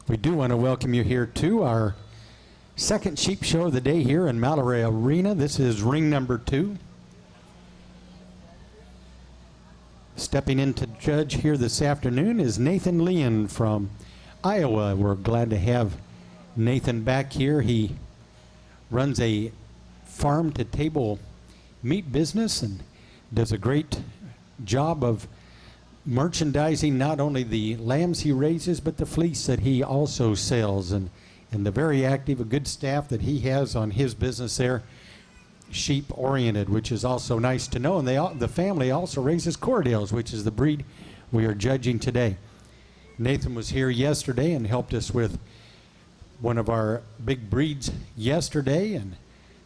We do want to welcome you here to our second sheep show of the day here in Mallory Arena. This is ring number 2. Stepping in to judge here this afternoon is Nathan Leon from Iowa. We're glad to have Nathan back here. He runs a farm-to-table meat business and does a great job of merchandising not only the lambs he raises but the fleece that he also sells, and the very active, a good staff that he has on his business there, sheep oriented, which is also nice to know. And the family also raises Corriedales, which is the breed we are judging today. Nathan was here yesterday and helped us with one of our big breeds yesterday, and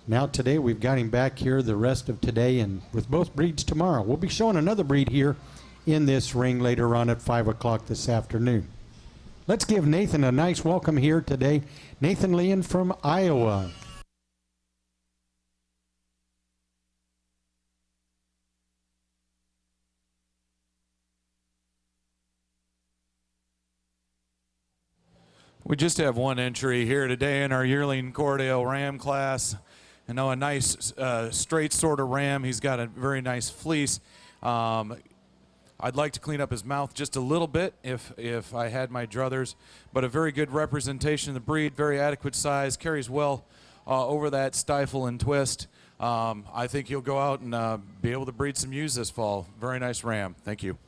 now today we've got him back here the rest of today and with both breeds tomorrow. We'll be showing another breed here in this ring later on at 5 o'clock this afternoon. Let's give Nathan a nice welcome here today. Nathan Leon from Iowa. We just have one entry here today in our yearling Corriedale Ram class. You know, a nice straight sort of ram. He's got a very nice fleece. I'd like to clean up his mouth just a little bit if I had my druthers, but a very good representation of the breed, very adequate size, carries well over that stifle and twist. I think he'll go out and be able to breed some ewes this fall. Very nice ram. Thank you.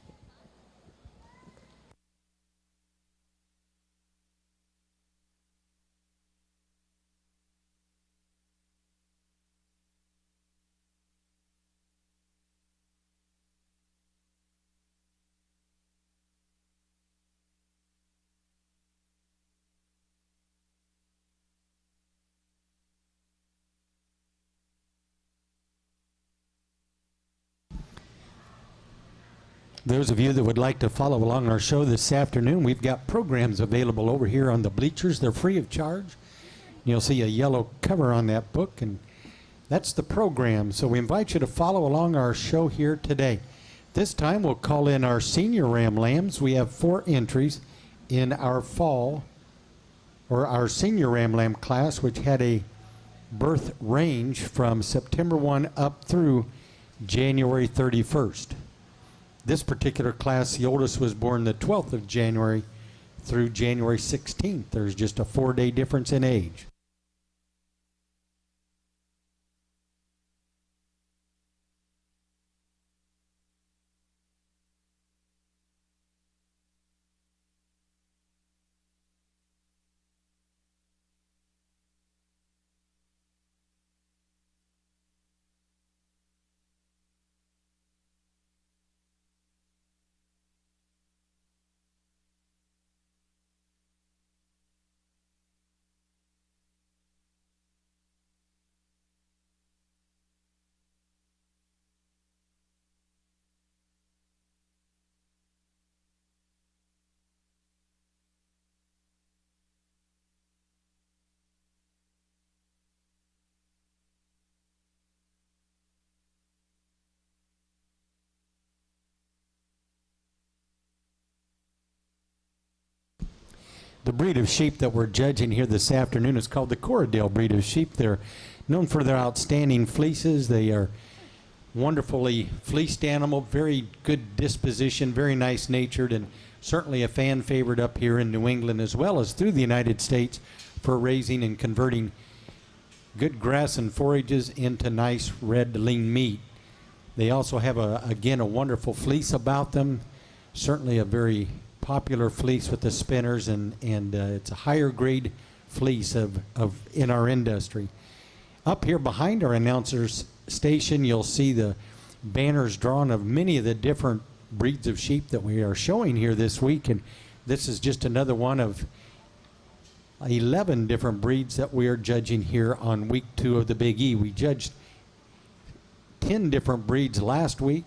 Those of you that would like to follow along our show this afternoon, we've got programs available over here on the bleachers. They're free of charge. You'll see a yellow cover on that book, and that's the program. So we invite you to follow along our show here today. This time we'll call in our senior ram lambs. We have 4 entries in our fall, or our senior ram lamb class, which had a birth range from September 1 up through January 31st. This particular class, the oldest was born the 12th of January through January 16th. There's just a 4-day difference in age. The breed of sheep that we're judging here this afternoon is called the Corriedale breed of sheep. They're known for their outstanding fleeces. They are wonderfully fleeced animal, very good disposition, very nice natured, and certainly a fan favorite up here in New England as well as through the United States for raising and converting good grass and forages into nice red lean meat. They also have again a wonderful fleece about them, certainly a very popular fleece with the spinners, and it's a higher grade fleece in our industry. Up here behind our announcer's station, you'll see the banners drawn of many of the different breeds of sheep that we are showing here this week, and this is just another one of 11 different breeds that we are judging here on week 2 of the Big E. We judged 10 different breeds last week.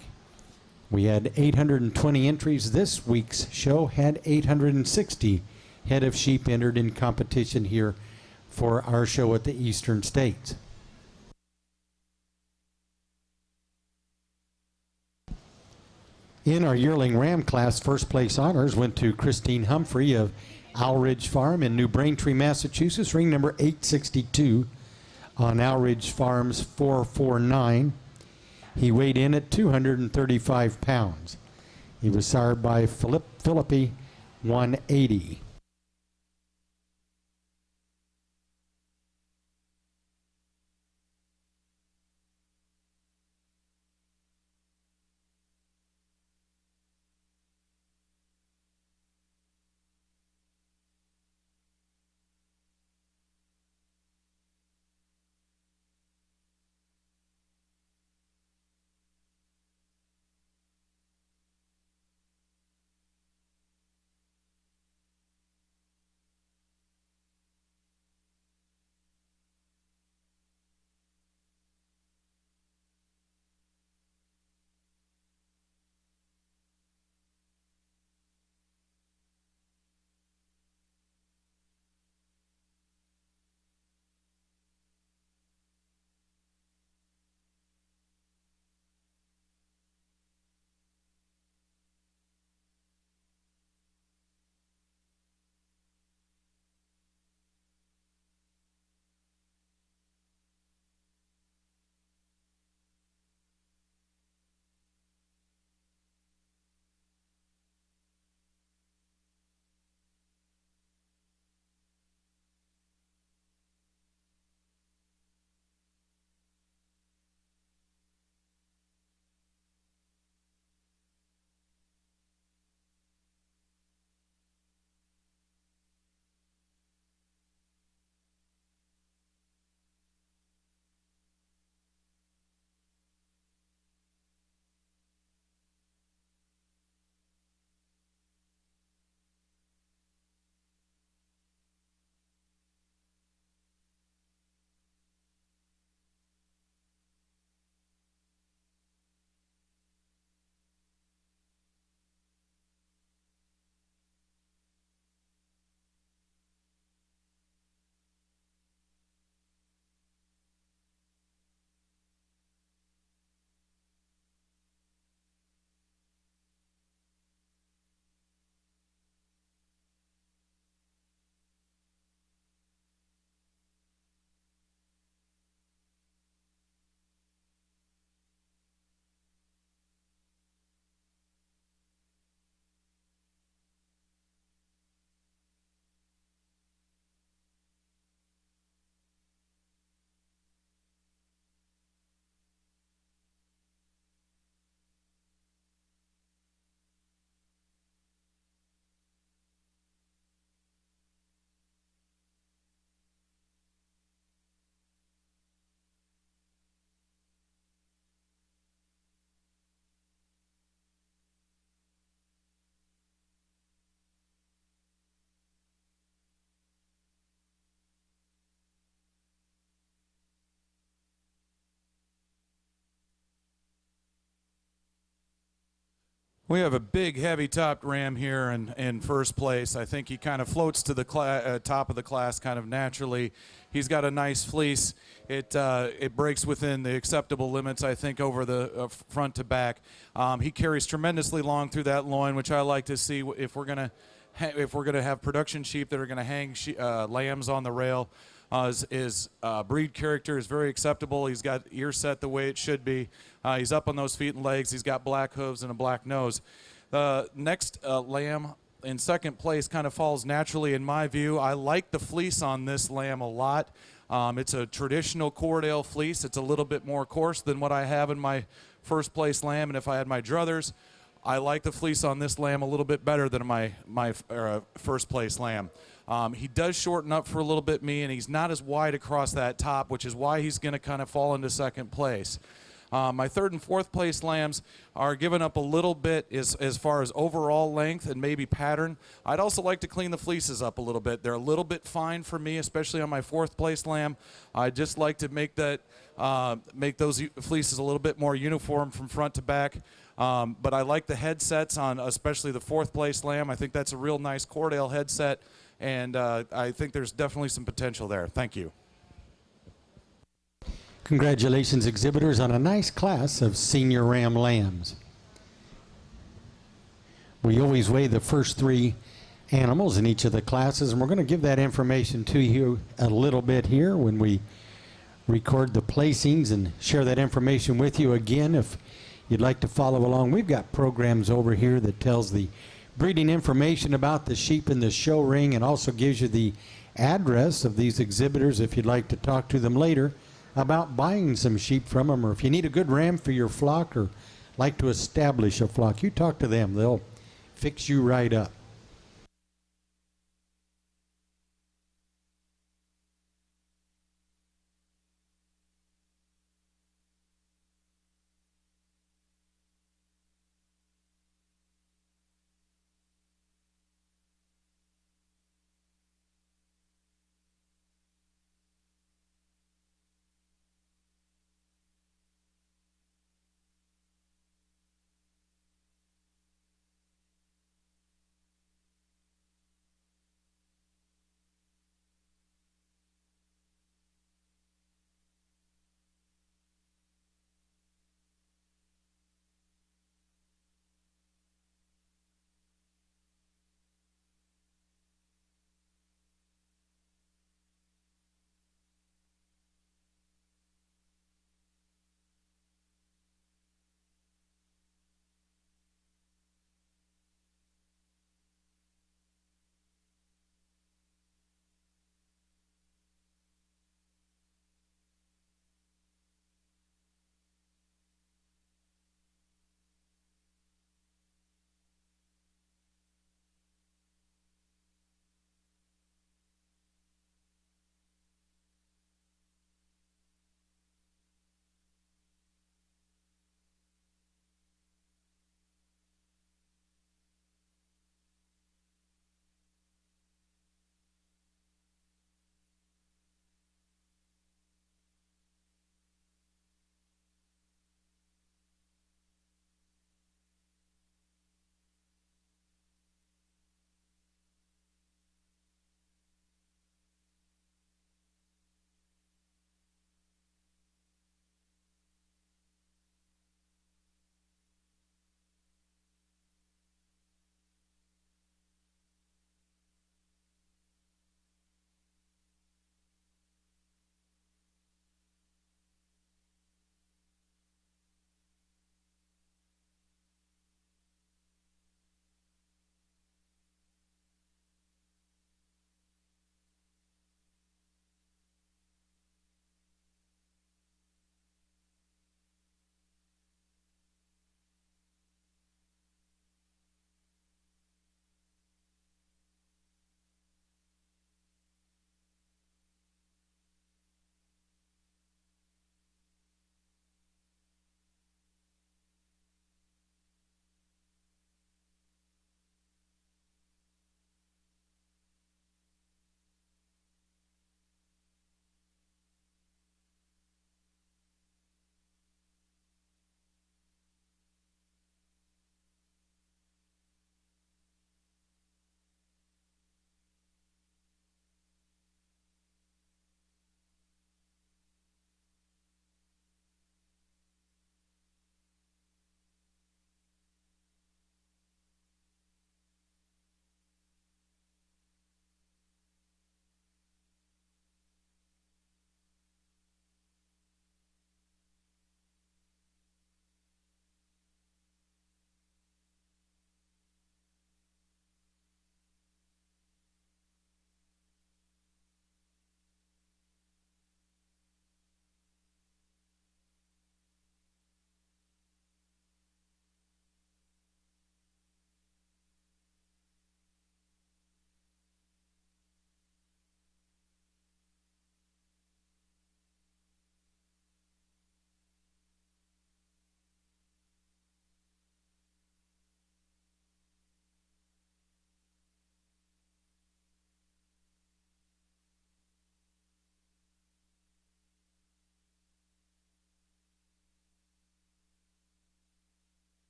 We had 820 entries. This week's show had 860 head of sheep entered in competition here for our show at the Eastern States. In our yearling ram class, first place honors went to Christine Humphrey of Owl Ridge Farm in New Braintree, Massachusetts. Ring number 862 on Owl Ridge Farms 449. He weighed in at 235 pounds. He was sired by Philippi 180. We have a big, heavy-topped ram here in first place. I think he kind of floats to the top of the class kind of naturally. He's got a nice fleece. It breaks within the acceptable limits, I think, over the front to back. He carries tremendously long through that loin, which I like to see if we're gonna have production sheep that are gonna hang lambs on the rail. His breed character is very acceptable. He's got ear set the way it should be. He's up on those feet and legs. He's got black hooves and a black nose. The next lamb in second place kind of falls naturally in my view. I like the fleece on this lamb a lot. It's a traditional Corriedale fleece. It's a little bit more coarse than what I have in my first place lamb, and if I had my druthers, I like the fleece on this lamb a little bit better than my first place lamb. He does shorten up for a little bit me, and he's not as wide across that top, which is why he's going to kind of fall into second place. My third and fourth place lambs are giving up a little bit as far as overall length and maybe pattern. I'd also like to clean the fleeces up a little bit. They're a little bit fine for me, especially on my fourth place lamb. I'd just like to make those fleeces a little bit more uniform from front to back. But I like the headsets on especially the fourth place lamb. I think that's a real nice Corriedale headset, and I think there's definitely some potential there. Thank you. Congratulations, exhibitors, on a nice class of senior ram lambs. We always weigh the first three animals in each of the classes, and we're going to give that information to you a little bit here when we record the placings and share that information with you again. If you'd like to follow along, we've got programs over here that tells the breeding information about the sheep in the show ring and also gives you the address of these exhibitors if you'd like to talk to them later about buying some sheep from them, or if you need a good ram for your flock or like to establish a flock, you talk to them. They'll fix you right up.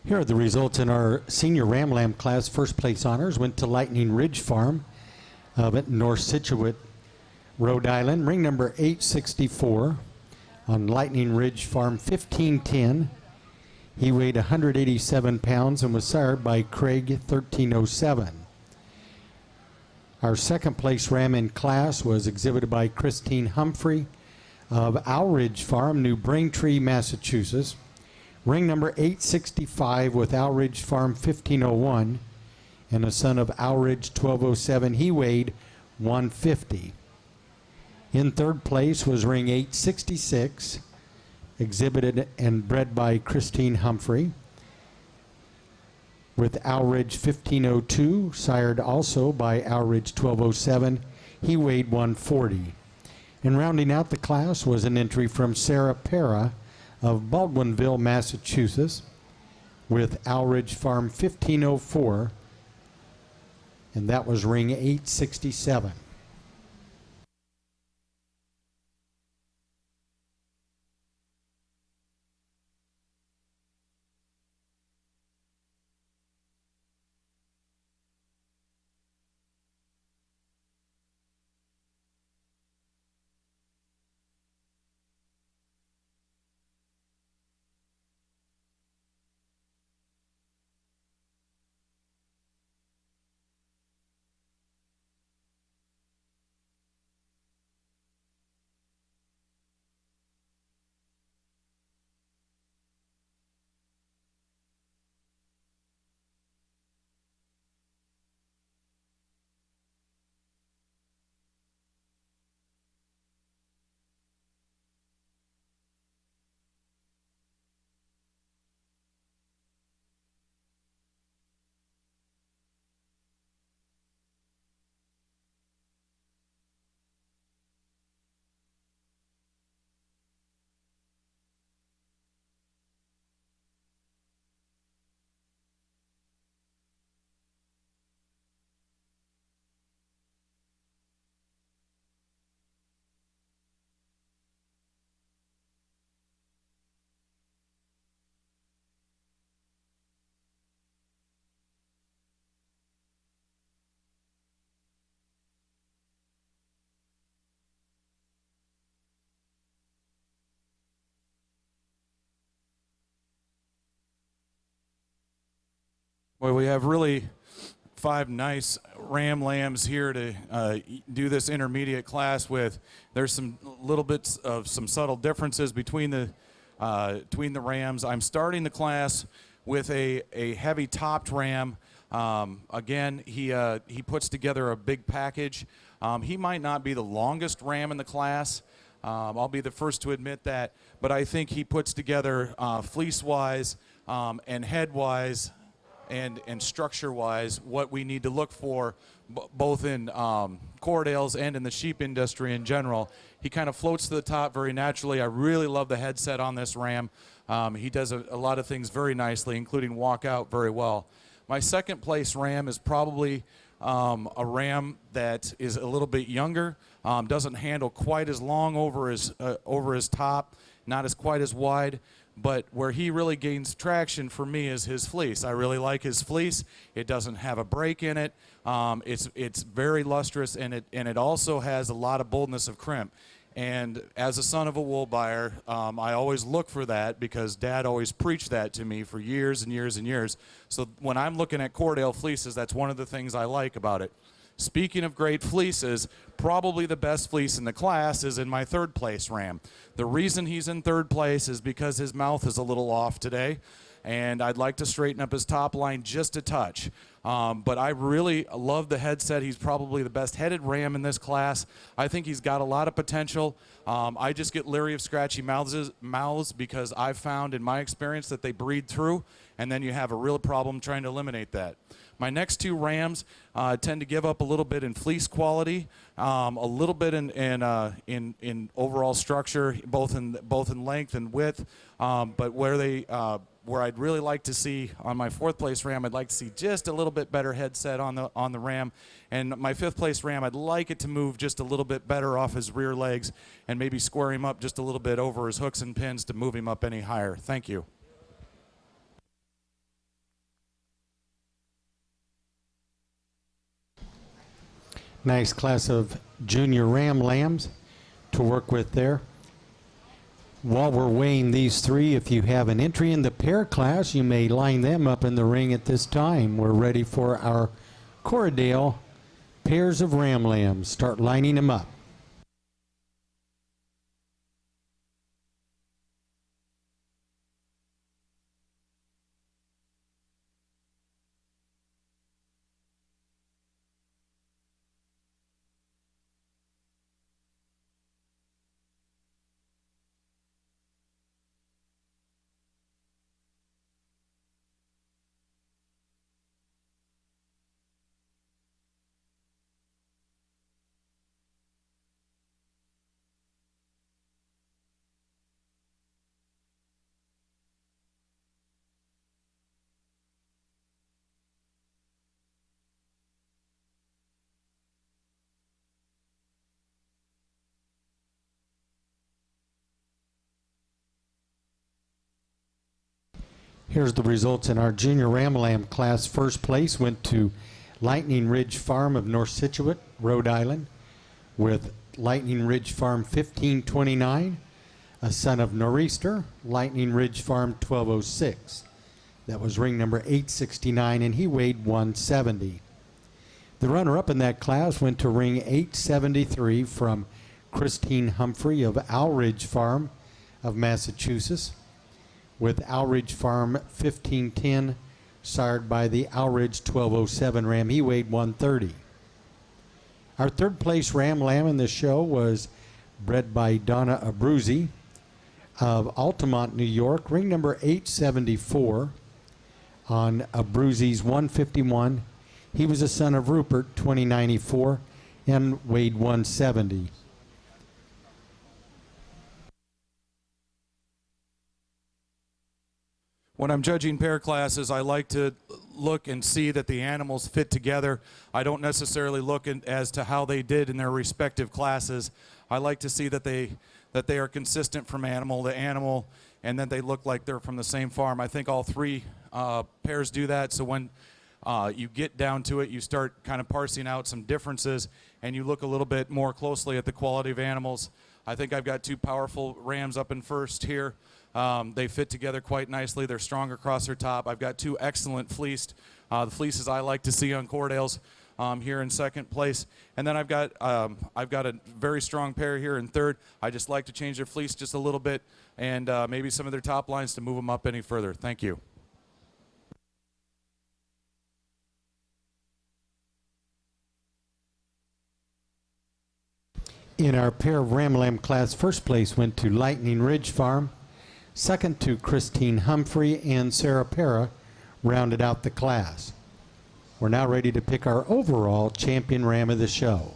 Here are the results in our senior Ram Lamb class. First place honors went to Lightning Ridge Farm of North Scituate, Rhode Island. Ring number 864 on Lightning Ridge Farm, 1510. He weighed 187 pounds and was sired by Craig 1307. Our second place ram in class was exhibited by Christine Humphrey of Owl Ridge Farm, New Braintree, Massachusetts. Ring number 865 with Owl Ridge Farm, 1501, and a son of Owl Ridge 1207. He weighed 150. In third place was ring 866, exhibited and bred by Christine Humphrey, with Owl Ridge 1502, sired also by Owl Ridge 1207. He weighed 140. And rounding out the class was an entry from Sarah Para of Baldwinville, Massachusetts, with Owl Ridge Farm 1504, and that was ring 867. Well, we have really 5 nice ram lambs here to do this intermediate class with. There's some little bits of some subtle differences between the rams. I'm starting the class with a heavy topped ram. Again, he puts together a big package. He might not be the longest ram in the class. I'll be the first to admit that, but I think he puts together fleece-wise and head-wise and structure-wise what we need to look for both in Corriedales and in the sheep industry in general. He kind of floats to the top very naturally. I really love the headset on this ram. He does a lot of things very nicely, including walk out very well. My second place ram is probably a ram that is a little bit younger, doesn't handle quite as long over his top, not as quite as wide. But where he really gains traction for me is his fleece. I really like his fleece. It doesn't have a break in it. It's very lustrous, and it also has a lot of boldness of crimp. And as a son of a wool buyer, I always look for that because Dad always preached that to me for years and years and years. So when I'm looking at Corriedale fleeces, that's one of the things I like about it. Speaking of great fleeces, probably the best fleece in the class is in my third place ram. The reason he's in third place is because his mouth is a little off today, and I'd like to straighten up his top line just a touch. But I really love the headset. He's probably the best headed ram in this class. I think he's got a lot of potential. I just get leery of scratchy mouths because I've found in my experience that they breed through, and then you have a real problem trying to eliminate that. My next 2 rams tend to give up a little bit in fleece quality, a little bit in overall structure, both in length and width. But where I'd really like to see on my 4th place ram, I'd like to see just a little bit better headset on the ram. And my 5th place ram, I'd like it to move just a little bit better off his rear legs and maybe square him up just a little bit over his hooks and pins to move him up any higher. Thank you. Nice class of junior ram lambs to work with there. While we're weighing these three, if you have an entry in the pair class, you may line them up in the ring at this time. We're ready for our Corriedale pairs of ram lambs. Start lining them up. Here's the results in our junior ram lamb class. First place went to Lightning Ridge Farm of North Scituate, Rhode Island, with Lightning Ridge Farm 1529, a son of Nor'easter, Lightning Ridge Farm 1206. That was ring number 869, and he weighed 170. The runner-up in that class went to ring 873 from Christine Humphrey of Owl Ridge Farm of Massachusetts, with Owl Ridge Farm 1510, sired by the Owl Ridge 1207 ram. He weighed 130. Our third place ram lamb in the show was bred by Donna Abruzzi of Altamont, New York, ring number 874 on Abruzzi's 151. He was a son of Rupert, 2094, and weighed 170. When I'm judging pair classes, I like to look and see that the animals fit together. I don't necessarily look as to how they did in their respective classes. I like to see that they are consistent from animal to animal, and that they look like they're from the same farm. I think all three pairs do that. So when you get down to it, you start kind of parsing out some differences, and you look a little bit more closely at the quality of animals. I think I've got two powerful rams up in first here. They fit together quite nicely. They're strong across their top. I've got two excellent fleeced, the fleeces I like to see on Corriedales here in second place. And then I've got a very strong pair here in third. I just like to change their fleece just a little bit, and maybe some of their top lines to move them up any further. Thank you. In our pair of ram lamb class, first place went to Lightning Ridge Farm. Second to Christine Humphrey, and Sarah Para rounded out the class. We're now ready to pick our overall champion ram of the show.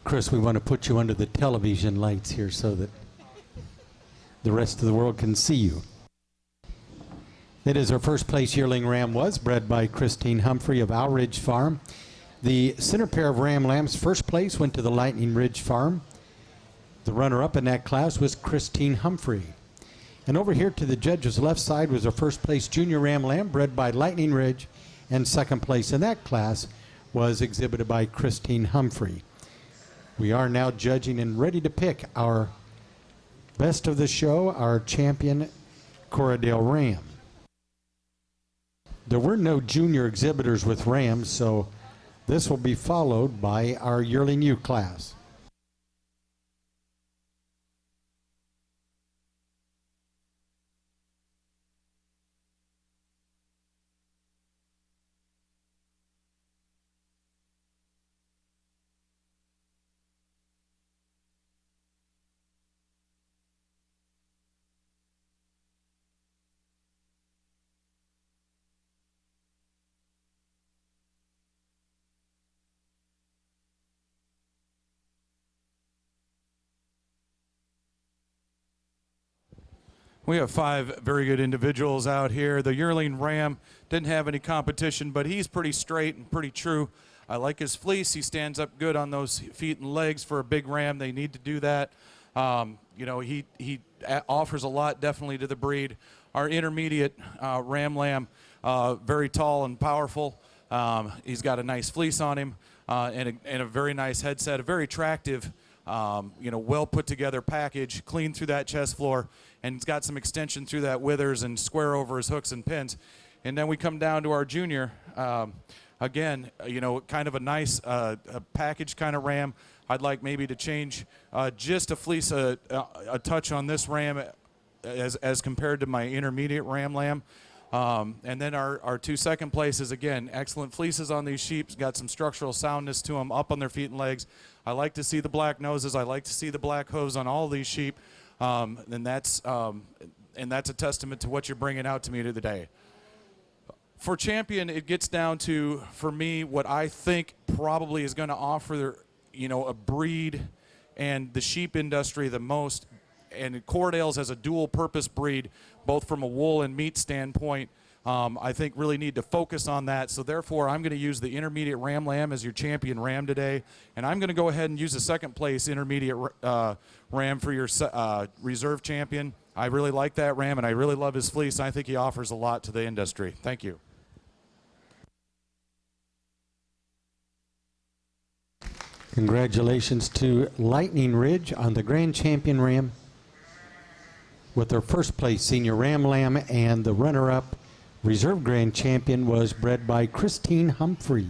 Chris, we want to put you under the television lights here so that the rest of the world can see you. That is, our first place yearling ram was bred by Christine Humphrey of Owl Ridge Farm. The center pair of ram lambs, first place went to the Lightning Ridge Farm. The runner-up in that class was Christine Humphrey. And over here to the judge's left side was our first place junior ram lamb bred by Lightning Ridge, and second place in that class was exhibited by Christine Humphrey. We are now judging and ready to pick our best of the show, our champion Corriedale ram. There were no junior exhibitors with rams, so this will be followed by our yearling U class. We have 5 very good individuals out here. The yearling ram didn't have any competition, but he's pretty straight and pretty true. I like his fleece. He stands up good on those feet and legs for a big ram. They need to do that. You know, he offers a lot definitely to the breed. Our intermediate ram lamb, very tall and powerful. He's got a nice fleece on him and a very nice headset, a very attractive, you know, well put together package, clean through that chest floor, and it's got some extension through that withers and square over his hooks and pins. And then we come down to our junior. Again, you know, kind of a nice a package kind of ram. I'd like maybe to change just a fleece a touch on this ram as compared to my intermediate ram lamb. And then our 2 second places, again, excellent fleeces on these sheep, got some structural soundness to them, up on their feet and legs. I like to see the black noses. I like to see the black hooves on all these sheep. And that's a testament to what you're bringing out to me today. For champion, it gets down to, for me, what I think probably is going to offer, you know, a breed and the sheep industry the most. And Corriedale's as a dual-purpose breed, both from a wool and meat standpoint, I think really need to focus on that. So therefore, I'm going to use the intermediate ram lamb as your champion ram today. And I'm going to go ahead and use the second place intermediate ram for your reserve champion. I really like that ram, and I really love his fleece. I think he offers a lot to the industry. Thank you. Congratulations to Lightning Ridge on the Grand Champion Ram with their first place senior ram lamb, and the runner-up reserve Grand Champion was bred by Christine Humphrey.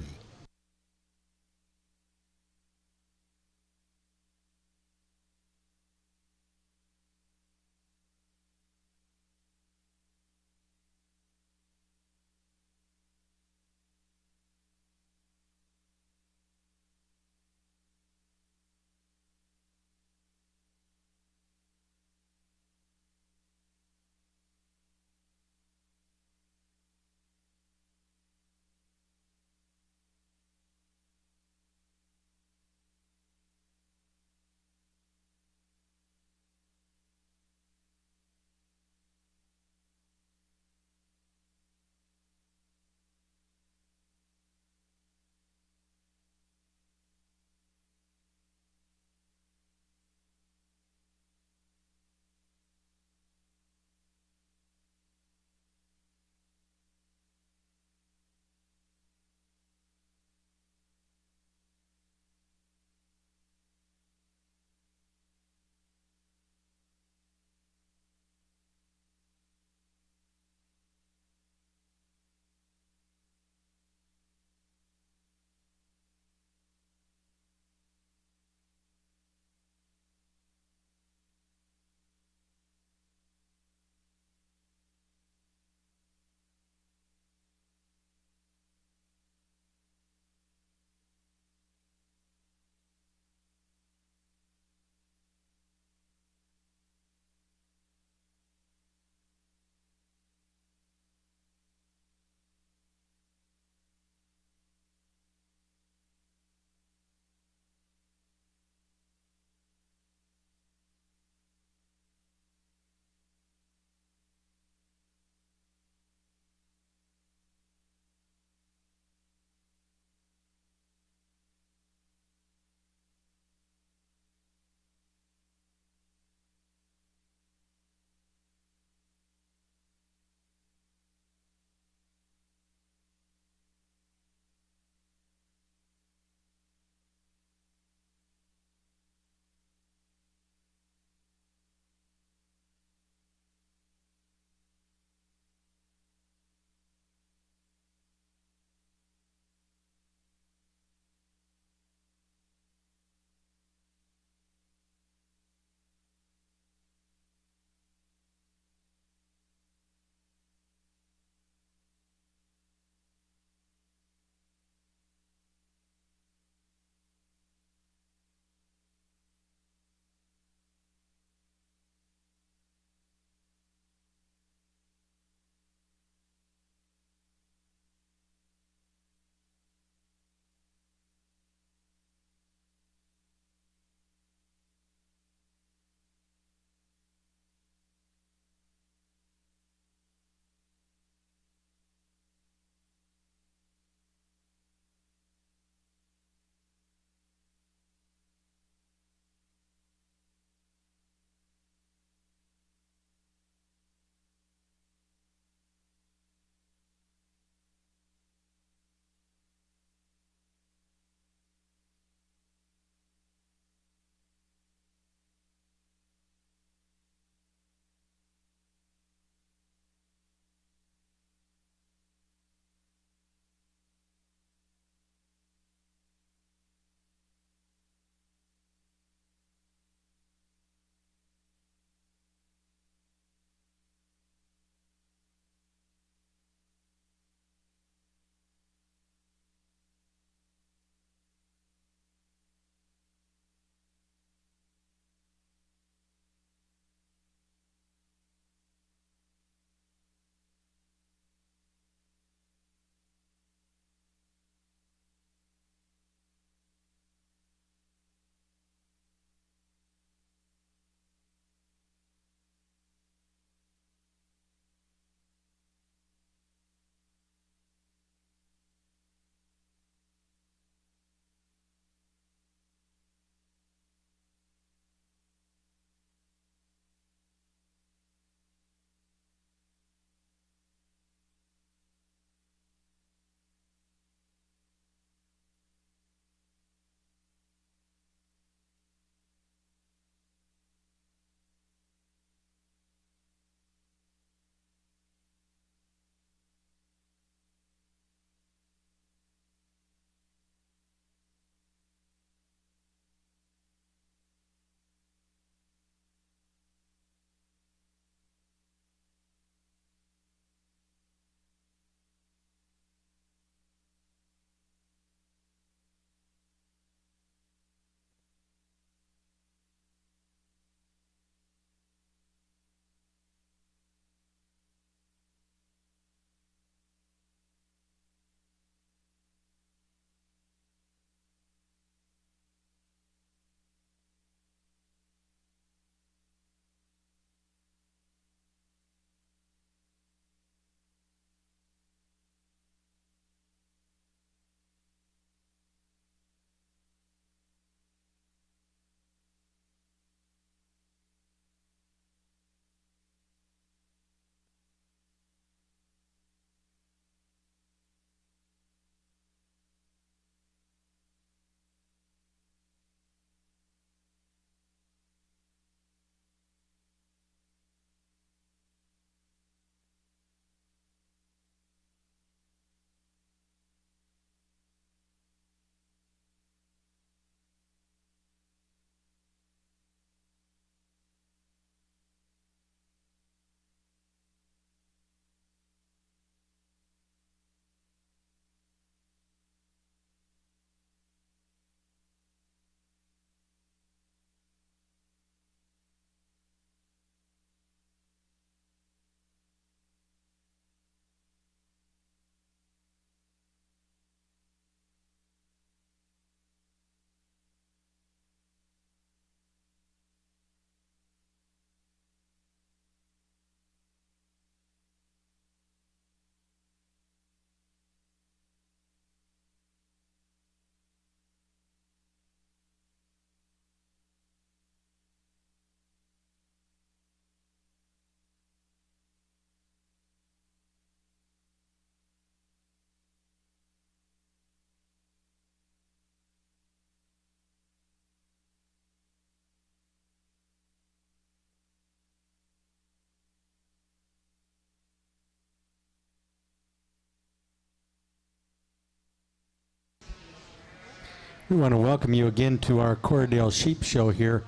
We want to welcome you again to our Corriedale Sheep Show here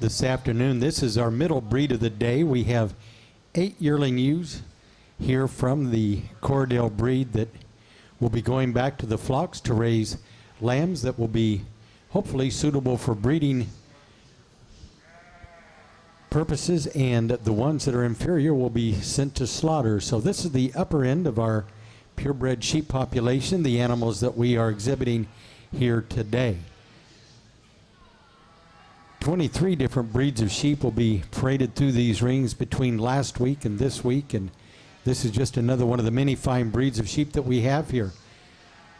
this afternoon. This is our middle breed of the day. We have 8 yearling ewes here from the Corriedale breed that will be going back to the flocks to raise lambs that will be hopefully suitable for breeding purposes, and the ones that are inferior will be sent to slaughter. So this is the upper end of our purebred sheep population, the animals that we are exhibiting here today. 23 different breeds of sheep will be paraded through these rings between last week and this week, and this is just another one of the many fine breeds of sheep that we have here.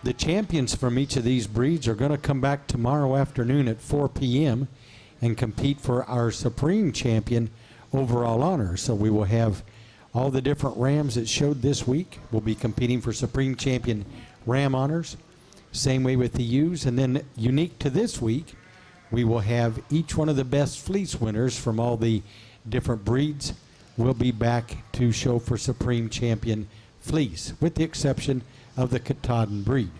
The champions from each of these breeds are going to come back tomorrow afternoon at 4 p.m. and compete for our Supreme Champion overall honor. So we will have all the different rams that showed this week will be competing for Supreme Champion ram honors. Same way with the ewes. And then unique to this week, we will have each one of the best fleece winners from all the different breeds will be back to show for Supreme Champion fleece, with the exception of the Katahdin breed.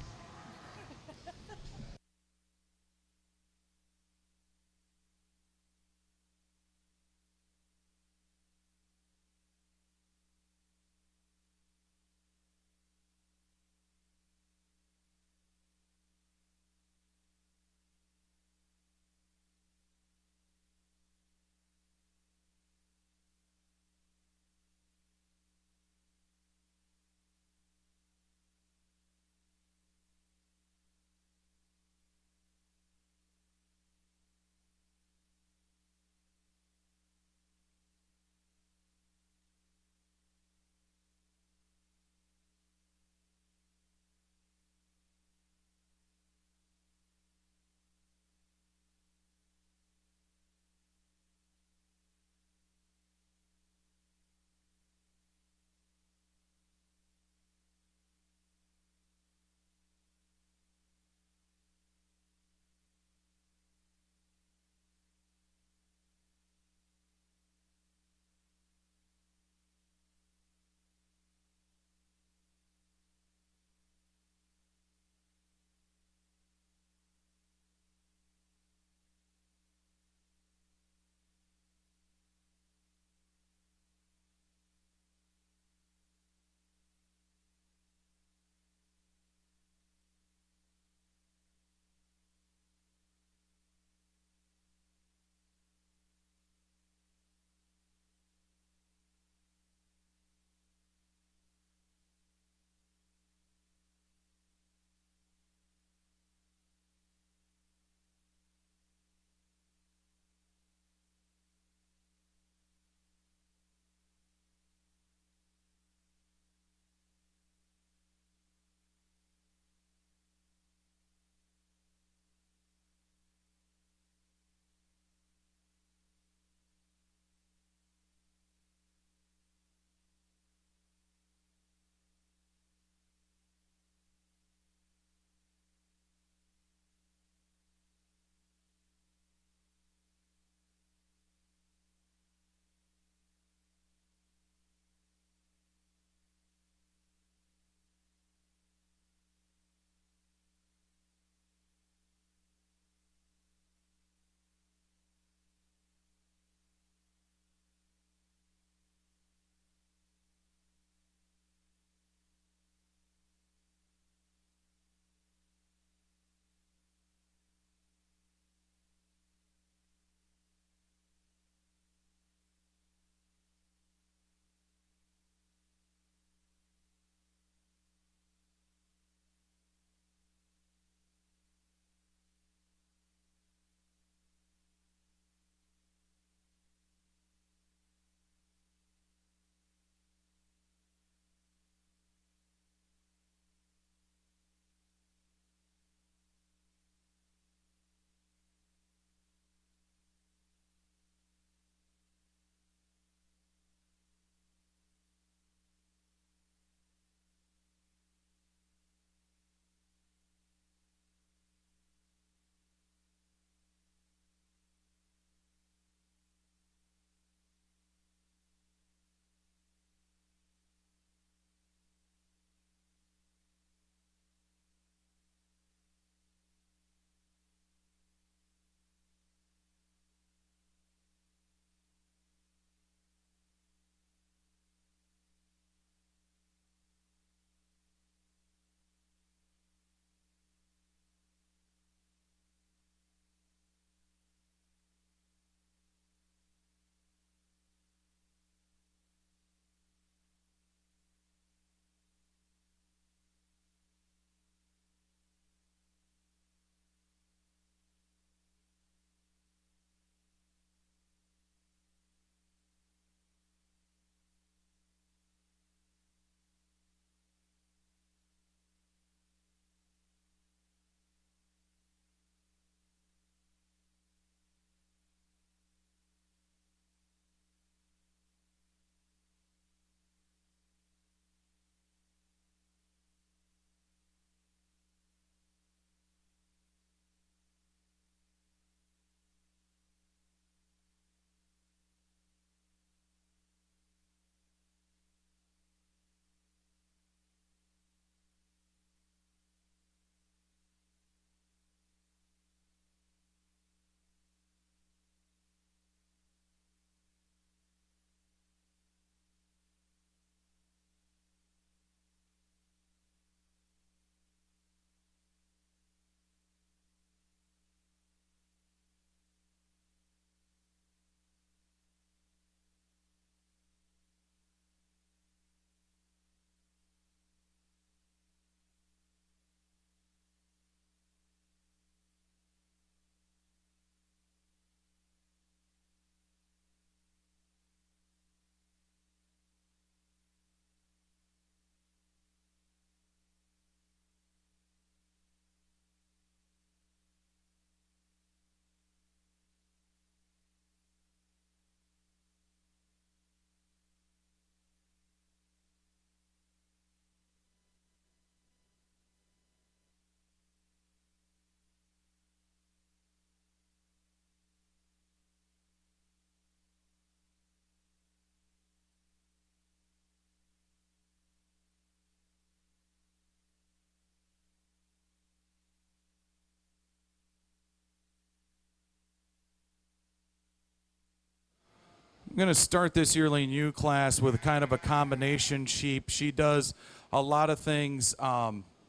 going to start this yearling ewe class with kind of a combination sheep. She does a lot of things,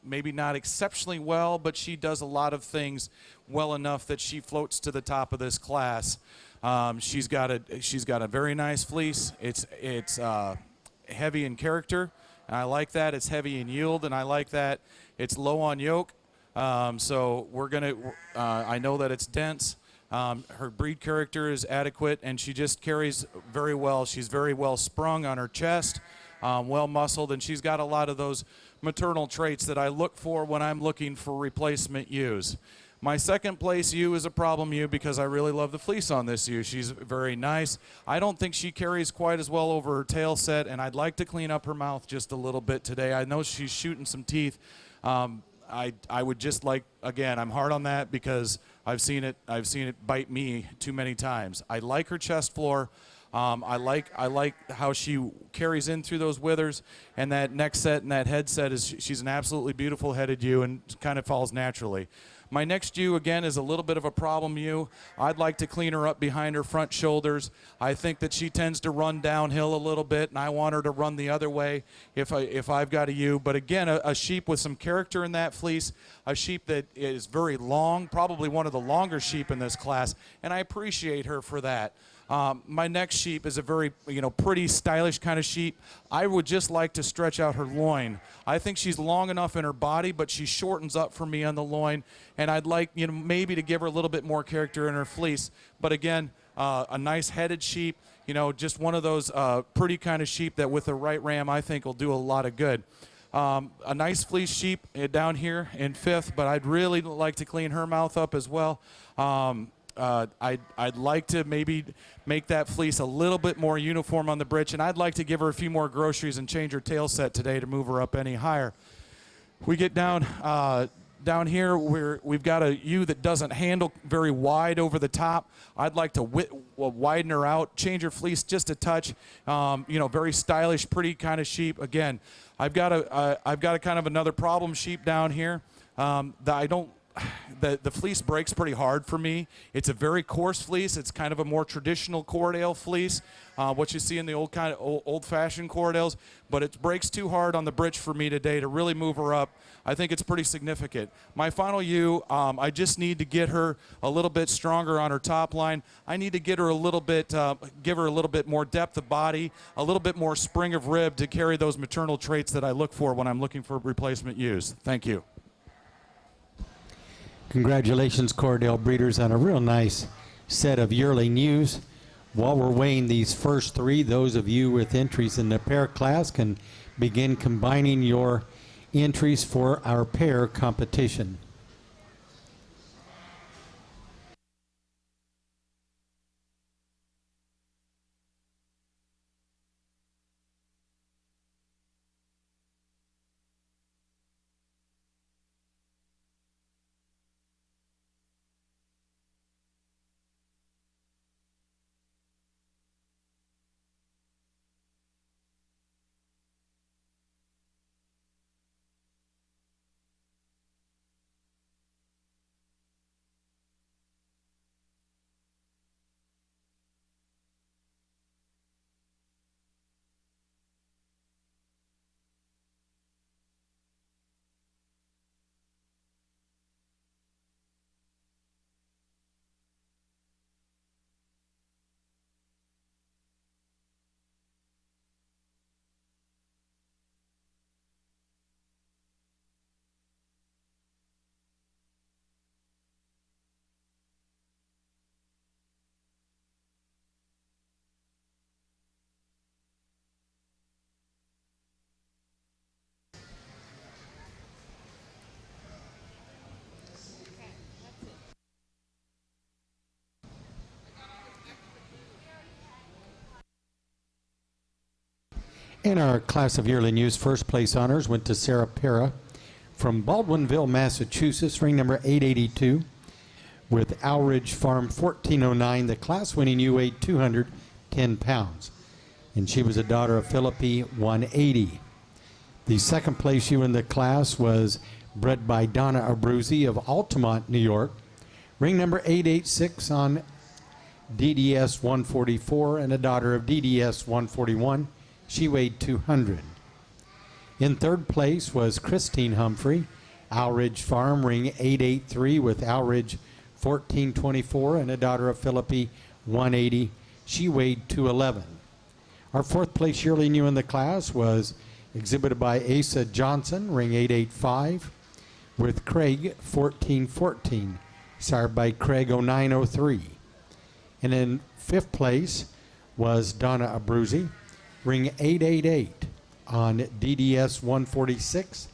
maybe not exceptionally well, but she does a lot of things well enough that she floats to the top of this class. She's got a very nice fleece. It's heavy in character, and I like that. It's heavy in yield, and I like that. It's low on yoke, so I know that it's dense. Her breed character is adequate, and she just carries very well. She's very well sprung on her chest, well muscled, and she's got a lot of those maternal traits that I look for when I'm looking for replacement ewes. My second place ewe is a problem ewe because I really love the fleece on this ewe. She's very nice. I don't think she carries quite as well over her tail set, and I'd like to clean up her mouth just a little bit today. I know she's shooting some teeth. I would just like, again, I'm hard on that because I've seen it bite me too many times. I like her chest floor. I like how she carries in through those withers, and that neck set and that head set she's an absolutely beautiful headed ewe and kind of falls naturally. My next ewe, again, is a little bit of a problem ewe. I'd like to clean her up behind her front shoulders. I think that she tends to run downhill a little bit, and I want her to run the other way if I've got a ewe. But again, a sheep with some character in that fleece, a sheep that is very long, probably one of the longer sheep in this class, and I appreciate her for that. My next sheep is a very, pretty stylish kind of sheep. I would just like to stretch out her loin. I think she's long enough in her body, but she shortens up for me on the loin, and I'd like, maybe to give her a little bit more character in her fleece. But again, a nice headed sheep, just one of those pretty kind of sheep that with the right ram I think will do a lot of good. A nice fleece sheep down here in 5th, but I'd really like to clean her mouth up as well. I'd like to maybe make that fleece a little bit more uniform on the britch, and I'd like to give her a few more groceries and change her tail set today to move her up any higher. We get down here where we've got a ewe that doesn't handle very wide over the top. I'd like to widen her out, change her fleece just a touch. Very stylish, pretty kind of sheep. Again, I've got a kind of another problem sheep down here that I don't. The fleece breaks pretty hard for me. It's a very coarse fleece. It's kind of a more traditional Corriedale fleece, what you see in the old-fashioned Corriedales, but it breaks too hard on the britch for me today to really move her up. I think it's pretty significant. My final ewe, I just need to get her a little bit stronger on her top line. I need to get her a little bit, give her a little bit more depth of body, a little bit more spring of rib to carry those maternal traits that I look for when I'm looking for replacement ewes. Thank you. Congratulations, Corriedale breeders, on a real nice set of yearling ewes. While we're weighing these first three, those of you with entries in the pair class can begin combining your entries for our pair competition. In our class of yearling ewes, first place honors went to Sarah Pera from Baldwinville, Massachusetts, ring number 882, with Owridge Farm 1409. The class winning ewe weighed 210 pounds, and she was a daughter of Philippi 180. The second place ewe in the class was bred by Donna Abruzzi of Altamont, New York, ring number 886 on DDS 144, and a daughter of DDS 141. She weighed 200. In third place was Christine Humphrey, Owlridge Farm, ring 883 with Owlridge 1424, and a daughter of Philippi 180. She weighed 211. Our fourth place yearling new in the class was exhibited by Asa Johnson, ring 885, with Craig 1414, sired by Craig 0903. And in fifth place was Donna Abruzzi, ring 888 on DDS 146.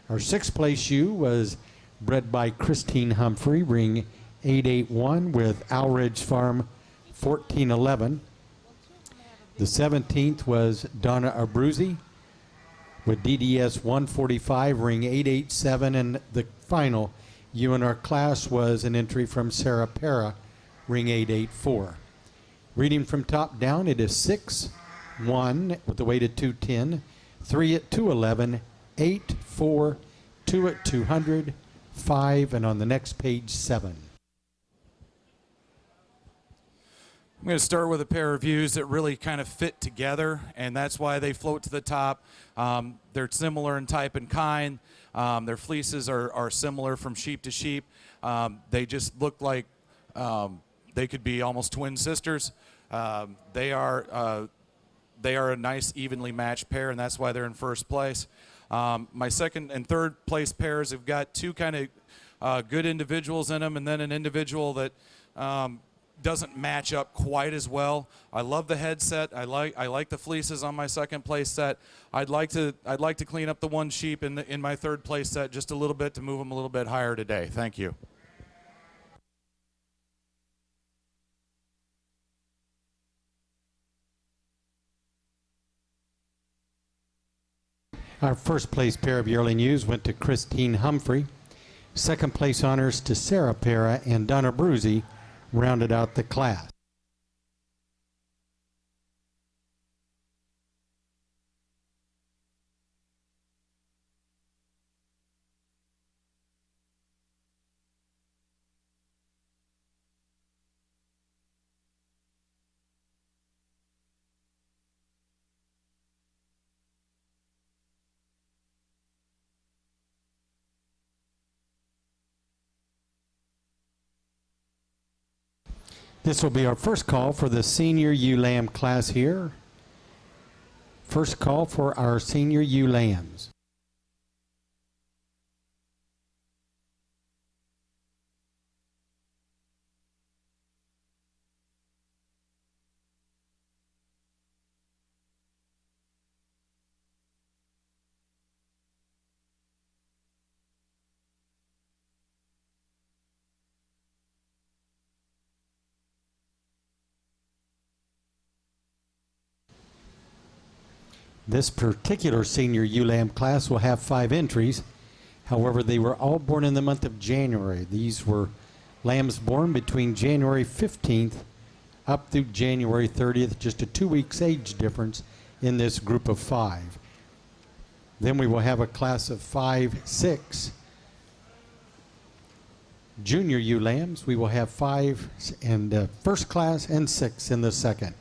Our sixth place ewe was bred by Christine Humphrey, ring 881 with Owlridge Farm 1411. The 17th was Donna Abruzzi with DDS 145, ring 887, and the final ewe in our class was an entry from Sarah Para, ring 884. Reading from top down, it is 6, 1 with the weight at 210, 3 at 211, 8, 4, 2 at 200, 5, and on the next page, 7. I'm going to start with a pair of ewes that really kind of fit together, and that's why they float to the top. They're similar in type and kind. Their fleeces are similar from sheep to sheep. They just look like they could be almost twin sisters. They are a nice, evenly matched pair, and that's why they're in first place. My second and third place pairs have got two kind of good individuals in them, and then an individual that doesn't match up quite as well. I love the headset. I like the fleeces on my second place set. I'd like to clean up the one sheep in my third place set just a little bit to move them a little bit higher today. Thank you. Our first place pair of yearling ewes went to Christine Humphrey. Second place honors to Sarah Para, and Donna Abruzzi rounded out the class. This will be our first call for the senior ewe lamb class here. First call for our senior ewe lambs. This particular senior ewe lamb class will have 5 entries. However, they were all born in the month of January. These were lambs born between January 15th up through January 30th, just a 2 weeks age difference in this group of 5. Then we will have a class of 5, 6 junior ewe lambs. We will have 5 in the first class and 6 in the second.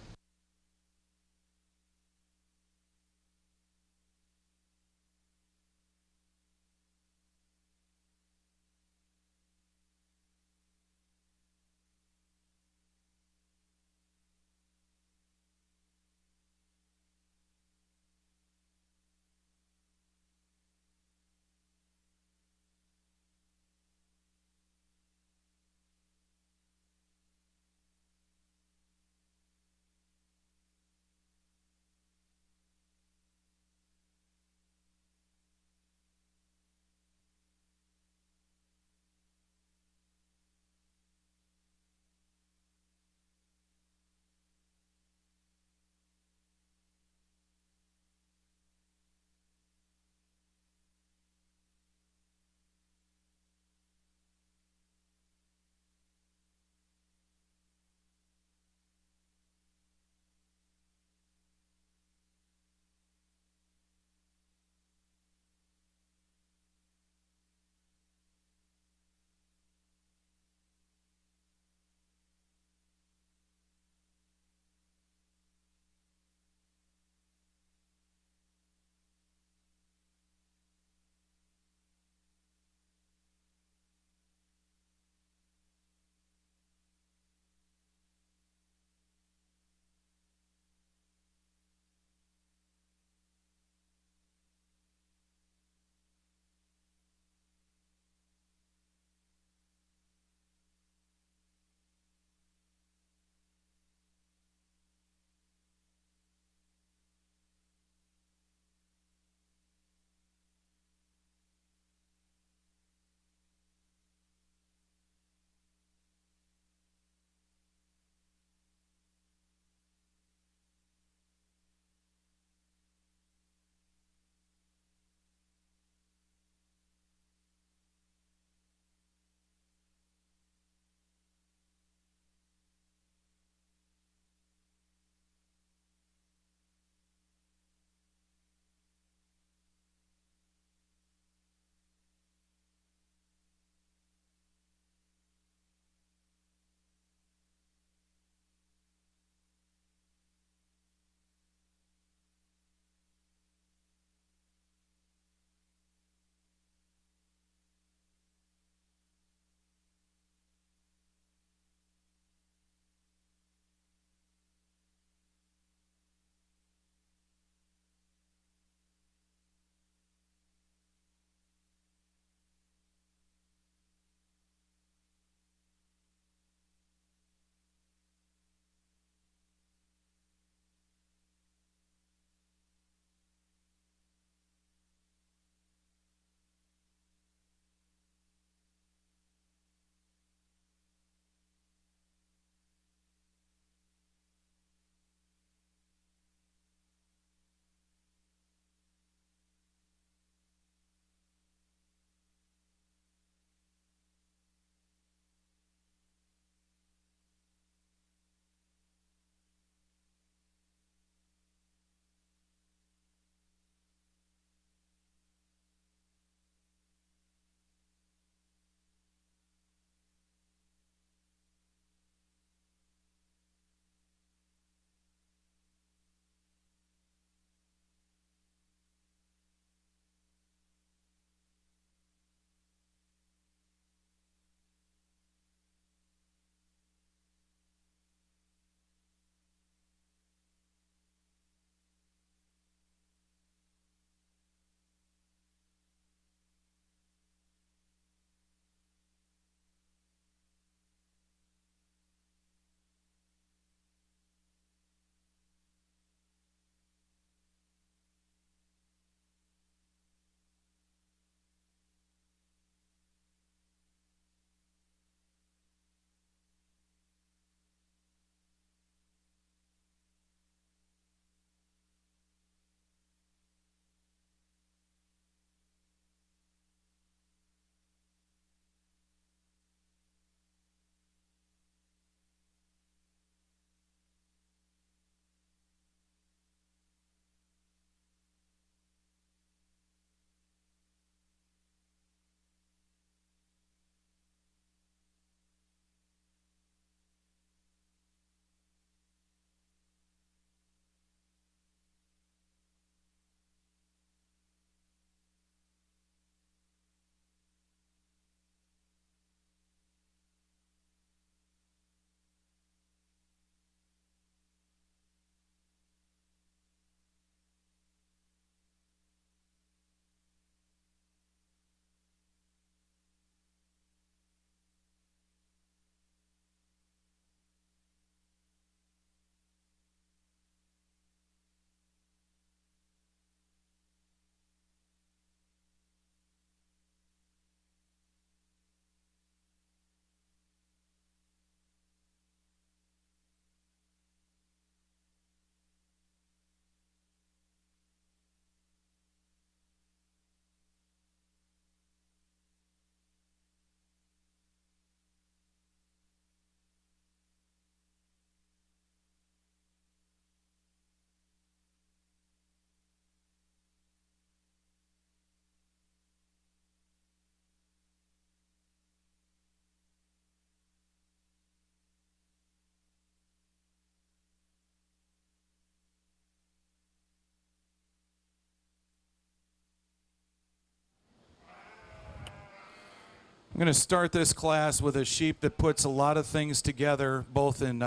going to start this class with a sheep that puts a lot of things together, both in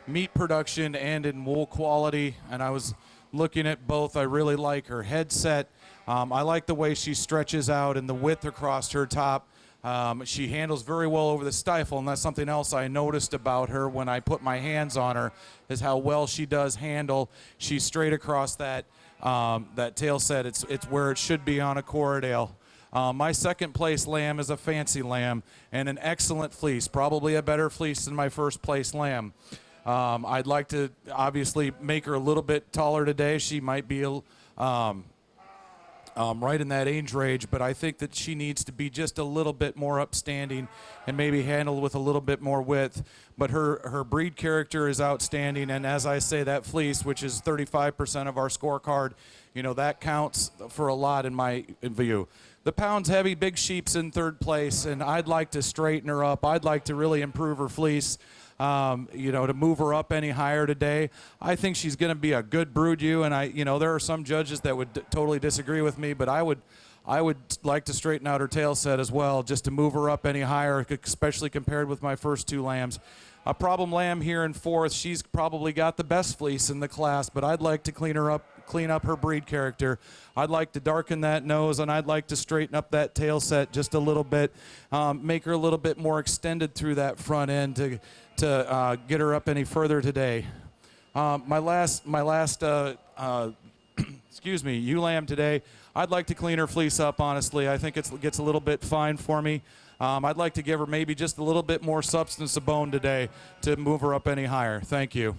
meat production and in wool quality. And I was looking at both. I really like her headset. I like the way she stretches out and the width across her top. She handles very well over the stifle, and that's something else I noticed about her when I put my hands on her, is how well she does handle. She's straight across that tail set. It's where it should be on a Corriedale. My second place lamb is a fancy lamb and an excellent fleece, probably a better fleece than my first place lamb. I'd like to obviously make her a little bit taller today. She might be right in that age range, but I think that she needs to be just a little bit more upstanding and maybe handled with a little bit more width. But her breed character is outstanding, and as I say, that fleece, which is 35% of our scorecard, that counts for a lot in my view. The pounds heavy big sheep's in third place, and I'd like to straighten her up. I'd like to really improve her fleece. To move her up any higher today. I think she's going to be a good brood ewe, and there are some judges that would totally disagree with me, but I would like to straighten out her tail set as well, just to move her up any higher, especially compared with my first two lambs. A problem lamb here in fourth. She's probably got the best fleece in the class, but I'd like to clean up her breed character. I'd like to darken that nose, and I'd like to straighten up that tail set just a little bit, make her a little bit more extended through that front end to get her up any further today. My last ewe lamb today, I'd like to clean her fleece up, honestly. I think it gets a little bit fine for me. I'd like to give her maybe just a little bit more substance of bone today to move her up any higher. Thank you.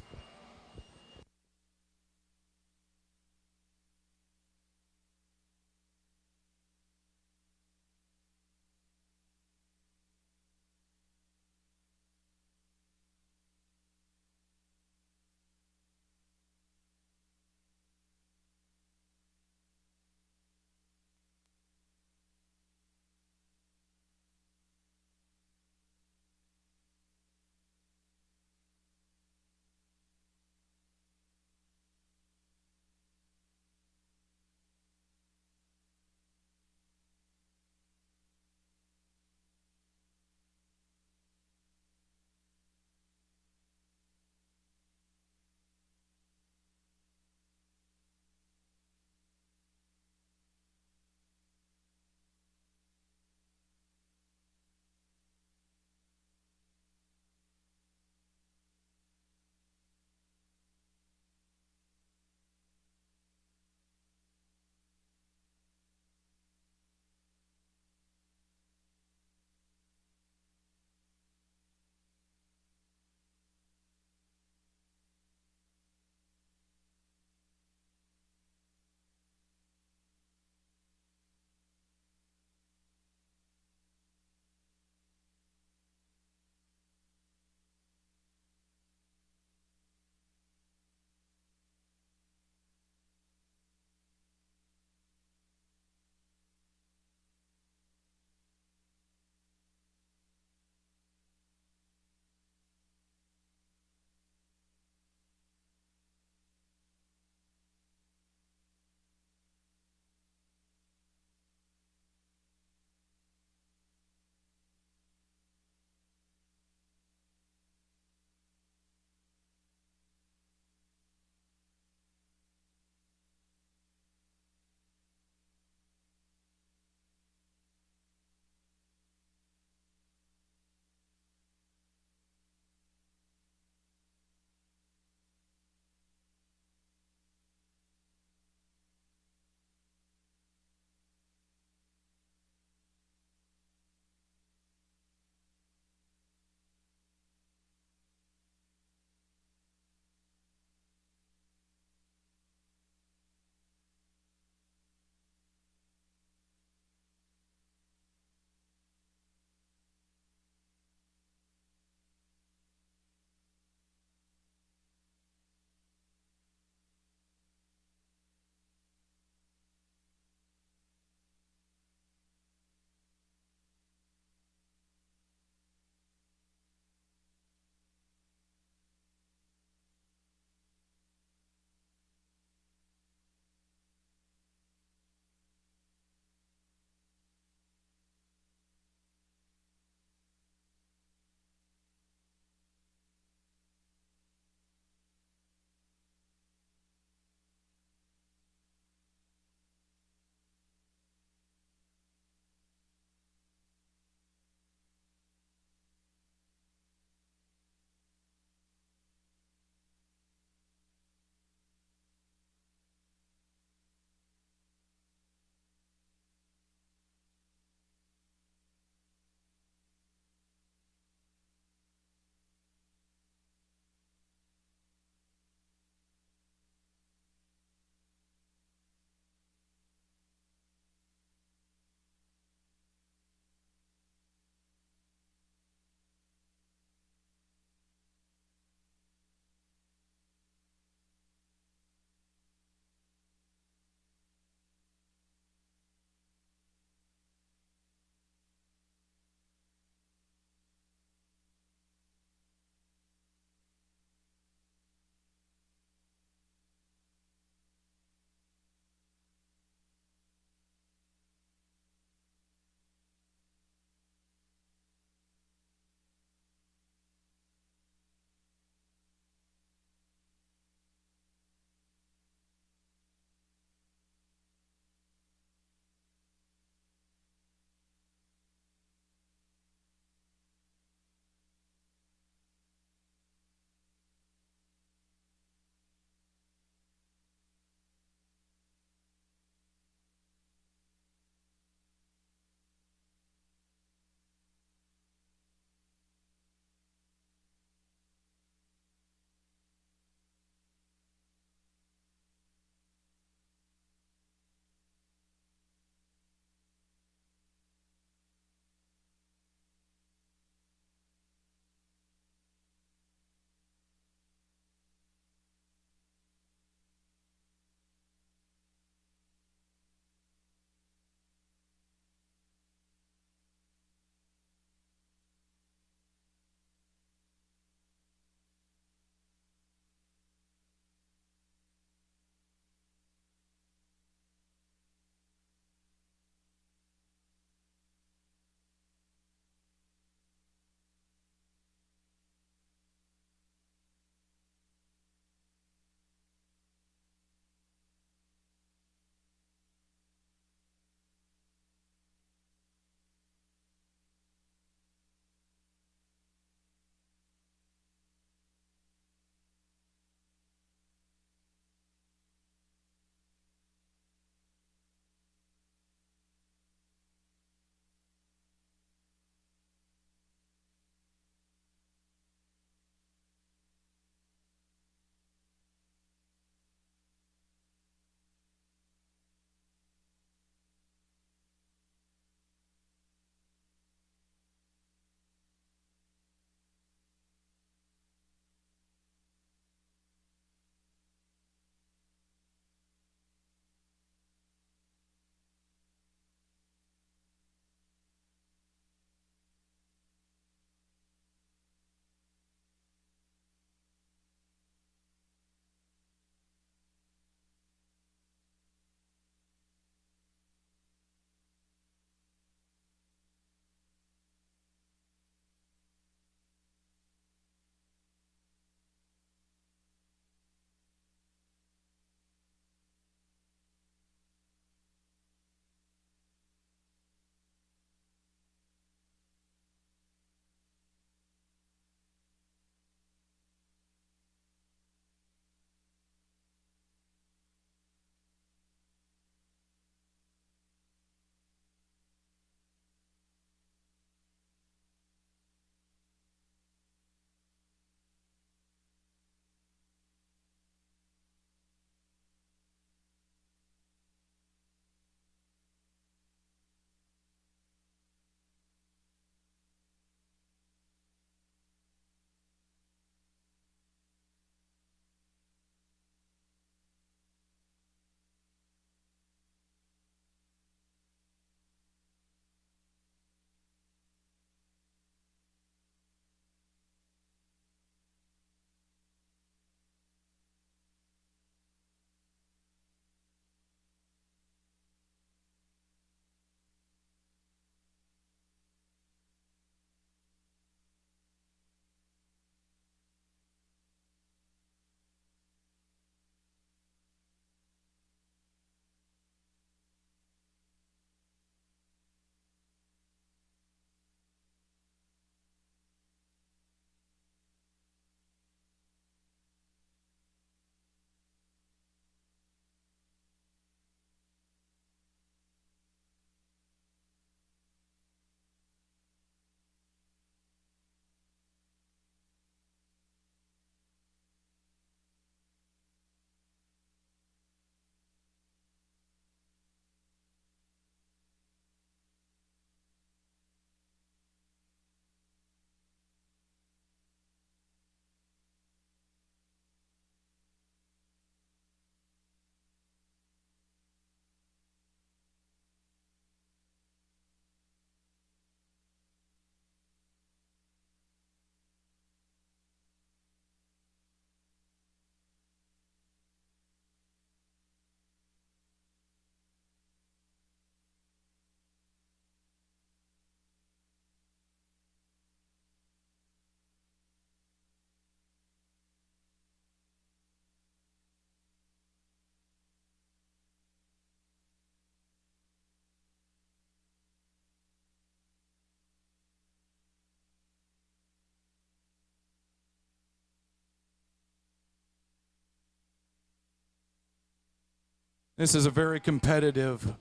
This is a very competitive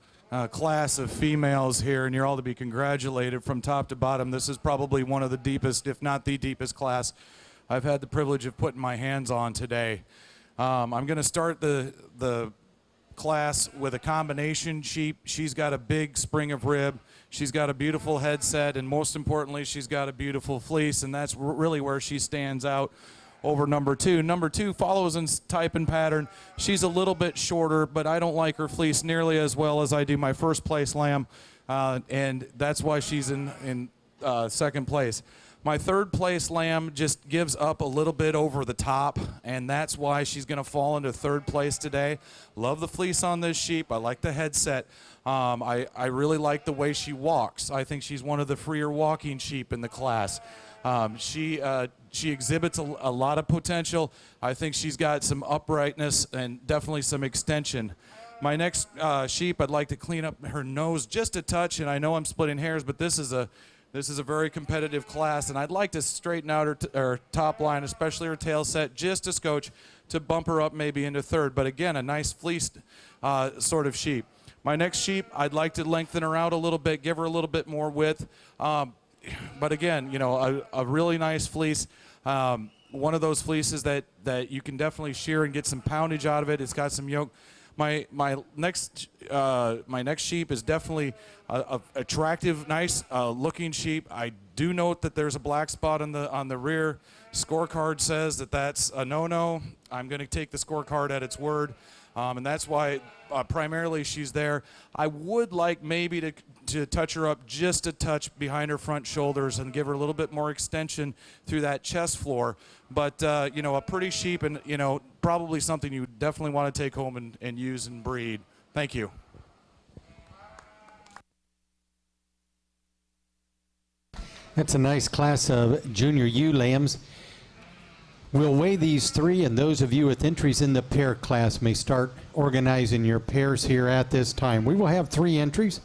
class of females here, and you're all to be congratulated from top to bottom. This is probably one of the deepest, if not the deepest class I've had the privilege of putting my hands on today. I'm going to start the class with a combination sheep. She's got a big spring of rib. She's got a beautiful headset, and most importantly, she's got a beautiful fleece, and that's really where she stands out over number two. Number two follows in type and pattern. She's a little bit shorter, but I don't like her fleece nearly as well as I do my first place lamb, and that's why she's in second place. My third place lamb just gives up a little bit over the top, and that's why she's going to fall into third place today. Love the fleece on this sheep. I like the headset. I really like the way she walks. I think she's one of the freer walking sheep in the class. She exhibits a lot of potential. I think she's got some uprightness and definitely some extension. My next sheep, I'd like to clean up her nose just a touch, and I know I'm splitting hairs, but this is a very competitive class, and I'd like to straighten out her top line, especially her tail set, just a scotch to bump her up maybe into third. But again, a nice fleeced sort of sheep. My next sheep, I'd like to lengthen her out a little bit, give her a little bit more width. But again, you know, a really nice fleece. One of those fleeces that you can definitely shear and get some poundage out of it. It's got some yolk. My next sheep is definitely a attractive, nice looking sheep. I do note that there's a black spot on the rear. Scorecard says that that's a no-no. I'm going to take the scorecard at its word, and that's why primarily she's there. I would like maybe to touch her up just a touch behind her front shoulders and give her a little bit more extension through that chest floor. But, you know, a pretty sheep, and, you know, probably something you definitely want to take home and use and breed. Thank you. That's a nice class of junior ewe lambs. We'll weigh these three, and those of you with entries in the pair class may start organizing your pairs here at this time. We will have 3 entries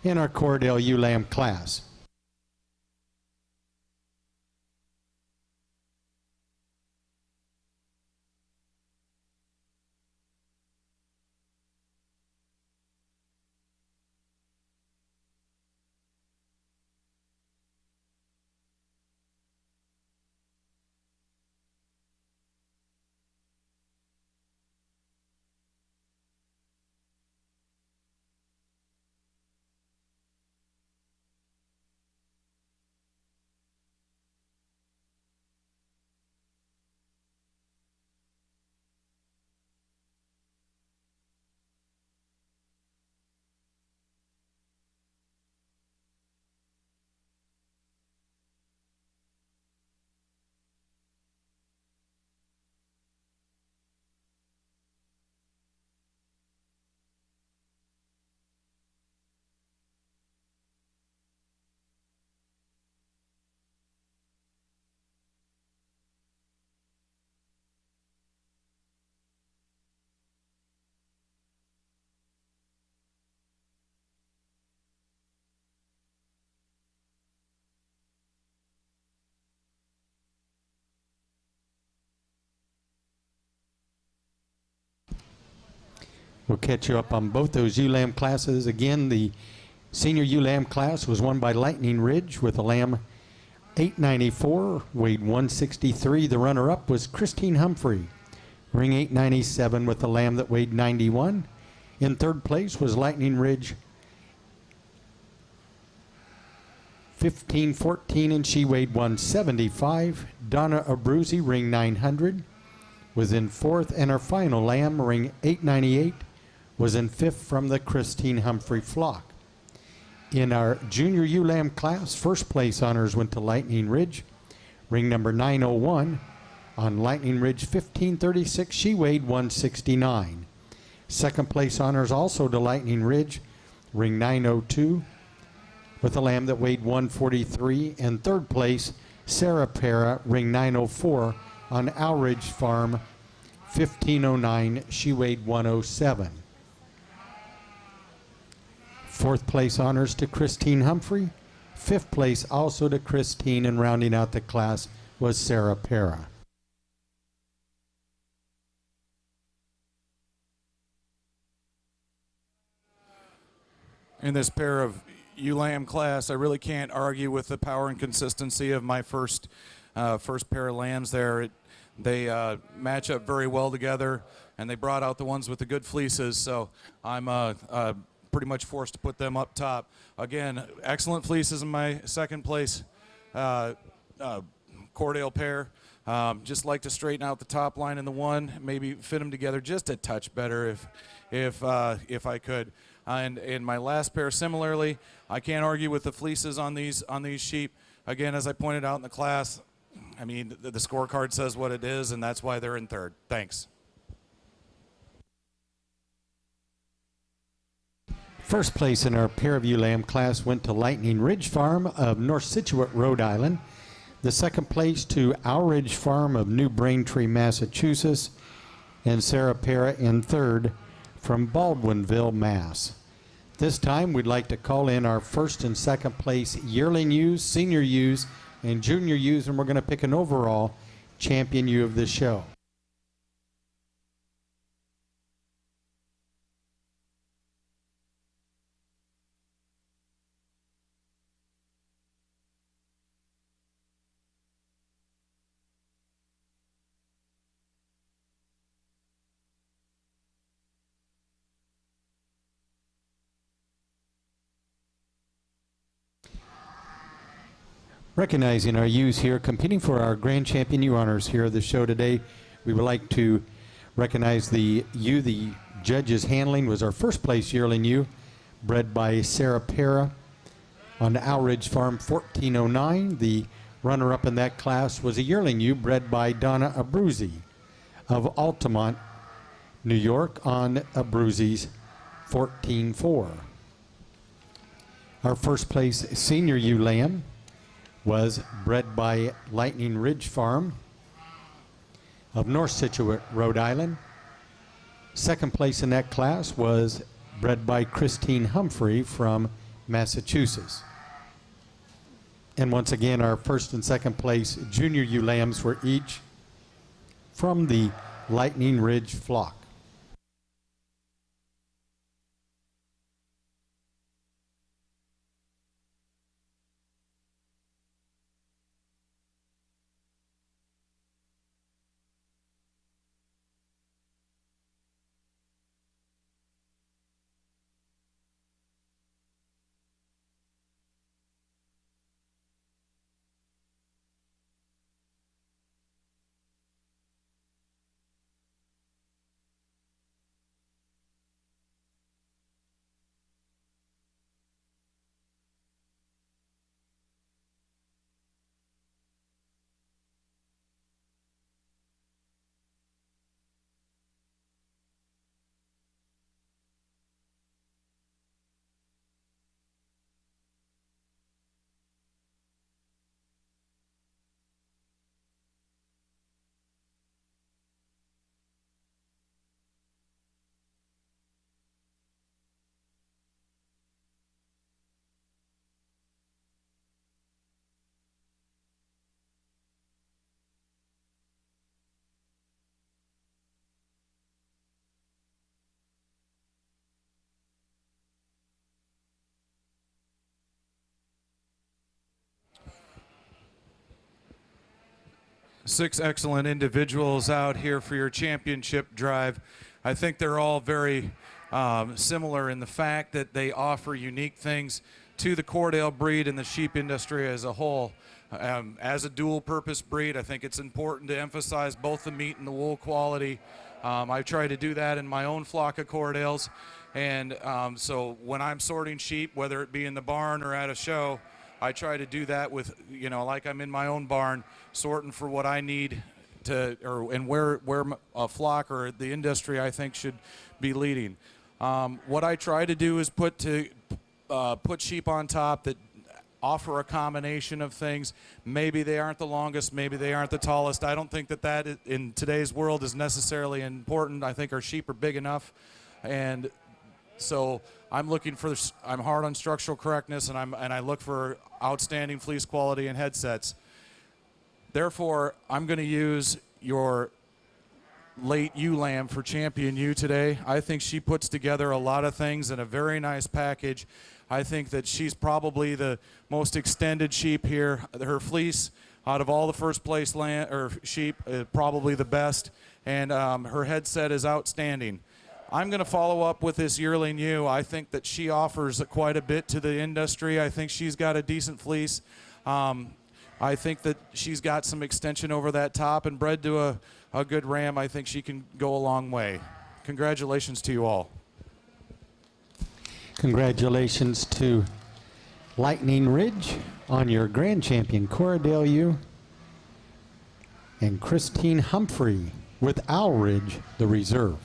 in our Corriedale ewe lamb class. We'll catch you up on both those ewe lamb classes. Again, the senior ewe lamb class was won by Lightning Ridge with a lamb 894, weighed 163. The runner-up was Christine Humphrey, ring 897 with a lamb that weighed 91. In third place was Lightning Ridge 1514, and she weighed 175. Donna Abruzzi, ring 900, was in fourth, and her final lamb, ring 898, was in fifth from the Christine Humphrey flock. In our junior ewe lamb class, first place honors went to Lightning Ridge, ring number 901. On Lightning Ridge 1536, she weighed 169. Second place honors also to Lightning Ridge, ring 902, with a lamb that weighed 143. And third place, Sarah Para, ring 904, on Owl Ridge Farm 1509, she weighed 107. Fourth place honors to Christine Humphrey. Fifth place also to Christine, and rounding out the class was Sarah Para. in this pair of ewe lamb class. I really can't argue with the power and consistency of my first pair of lambs there. They match up very well together, and they brought out the ones with the good fleeces, so I'm pretty much forced to put them up top. Again, excellent fleeces in my second place Corriedale pair. Just like to straighten out the top line in the one, maybe fit them together just a touch better if I could. And in my last pair, similarly, I can't argue with the fleeces on these sheep. Again, as I pointed out in the class, I mean, the scorecard says what it is, and that's why they're in third. Thanks. First place in our pair of ewe lamb class went to Lightning Ridge Farm of North Scituate, Rhode Island. The second place to Owl Ridge Farm of New Braintree, Massachusetts. And Sarah Para in third from Baldwinville, Mass. This time we'd like to call in our first and second place yearling ewes, senior ewes, and junior ewes, and we're going to pick an overall champion ewe of this show. Recognizing our ewes here competing for our Grand Champion ewe honors here at the show today, we would like to recognize the ewe the judges handling was our first place yearling ewe, bred by Sarah Para on Owl Ridge Farm 1409. The runner-up in that class was a yearling ewe bred by Donna Abruzzi of Altamont, New York on Abruzzi's 14-4. Our first place senior ewe lamb was bred by Lightning Ridge Farm of North Scituate, Rhode Island. Second place in that class was bred by Christine Humphrey from Massachusetts. And once again, our first and second place junior ewe lambs were each from the Lightning Ridge flock. Six excellent individuals out here for your championship drive. I think they're all very similar in the fact that they offer unique things to the Corriedale breed and the sheep industry as a whole. As a dual-purpose breed, I think it's important to emphasize both the meat and the wool quality. I try to do that in my own flock of Corriedales, and so when I'm sorting sheep, whether it be in the barn or at a show, I try to do that with, you know, like I'm in my own barn, sorting for what I need to, and where a flock or the industry I think should be leading. What I try to do is put sheep on top that offer a combination of things. Maybe they aren't the longest, maybe they aren't the tallest. I don't think that in today's world is necessarily important. I think our sheep are big enough, and so I'm hard on structural correctness, and I look for outstanding fleece quality and headsets. Therefore, I'm going to use your late ewe lamb for Champion U today. I think she puts together a lot of things in a very nice package. I think that she's probably the most extended sheep here. Her fleece, out of all the first place sheep, is probably the best, and her headset is outstanding. I'm going to follow up with this yearling ewe. I think that she offers quite a bit to the industry. I think she's got a decent fleece. I think that she's got some extension over that top, and bred to a good ram, I think she can go a long way. Congratulations to you all. Congratulations to Lightning Ridge on your grand champion Corriedale ewe, and Christine Humphrey with Owl Ridge, the reserve.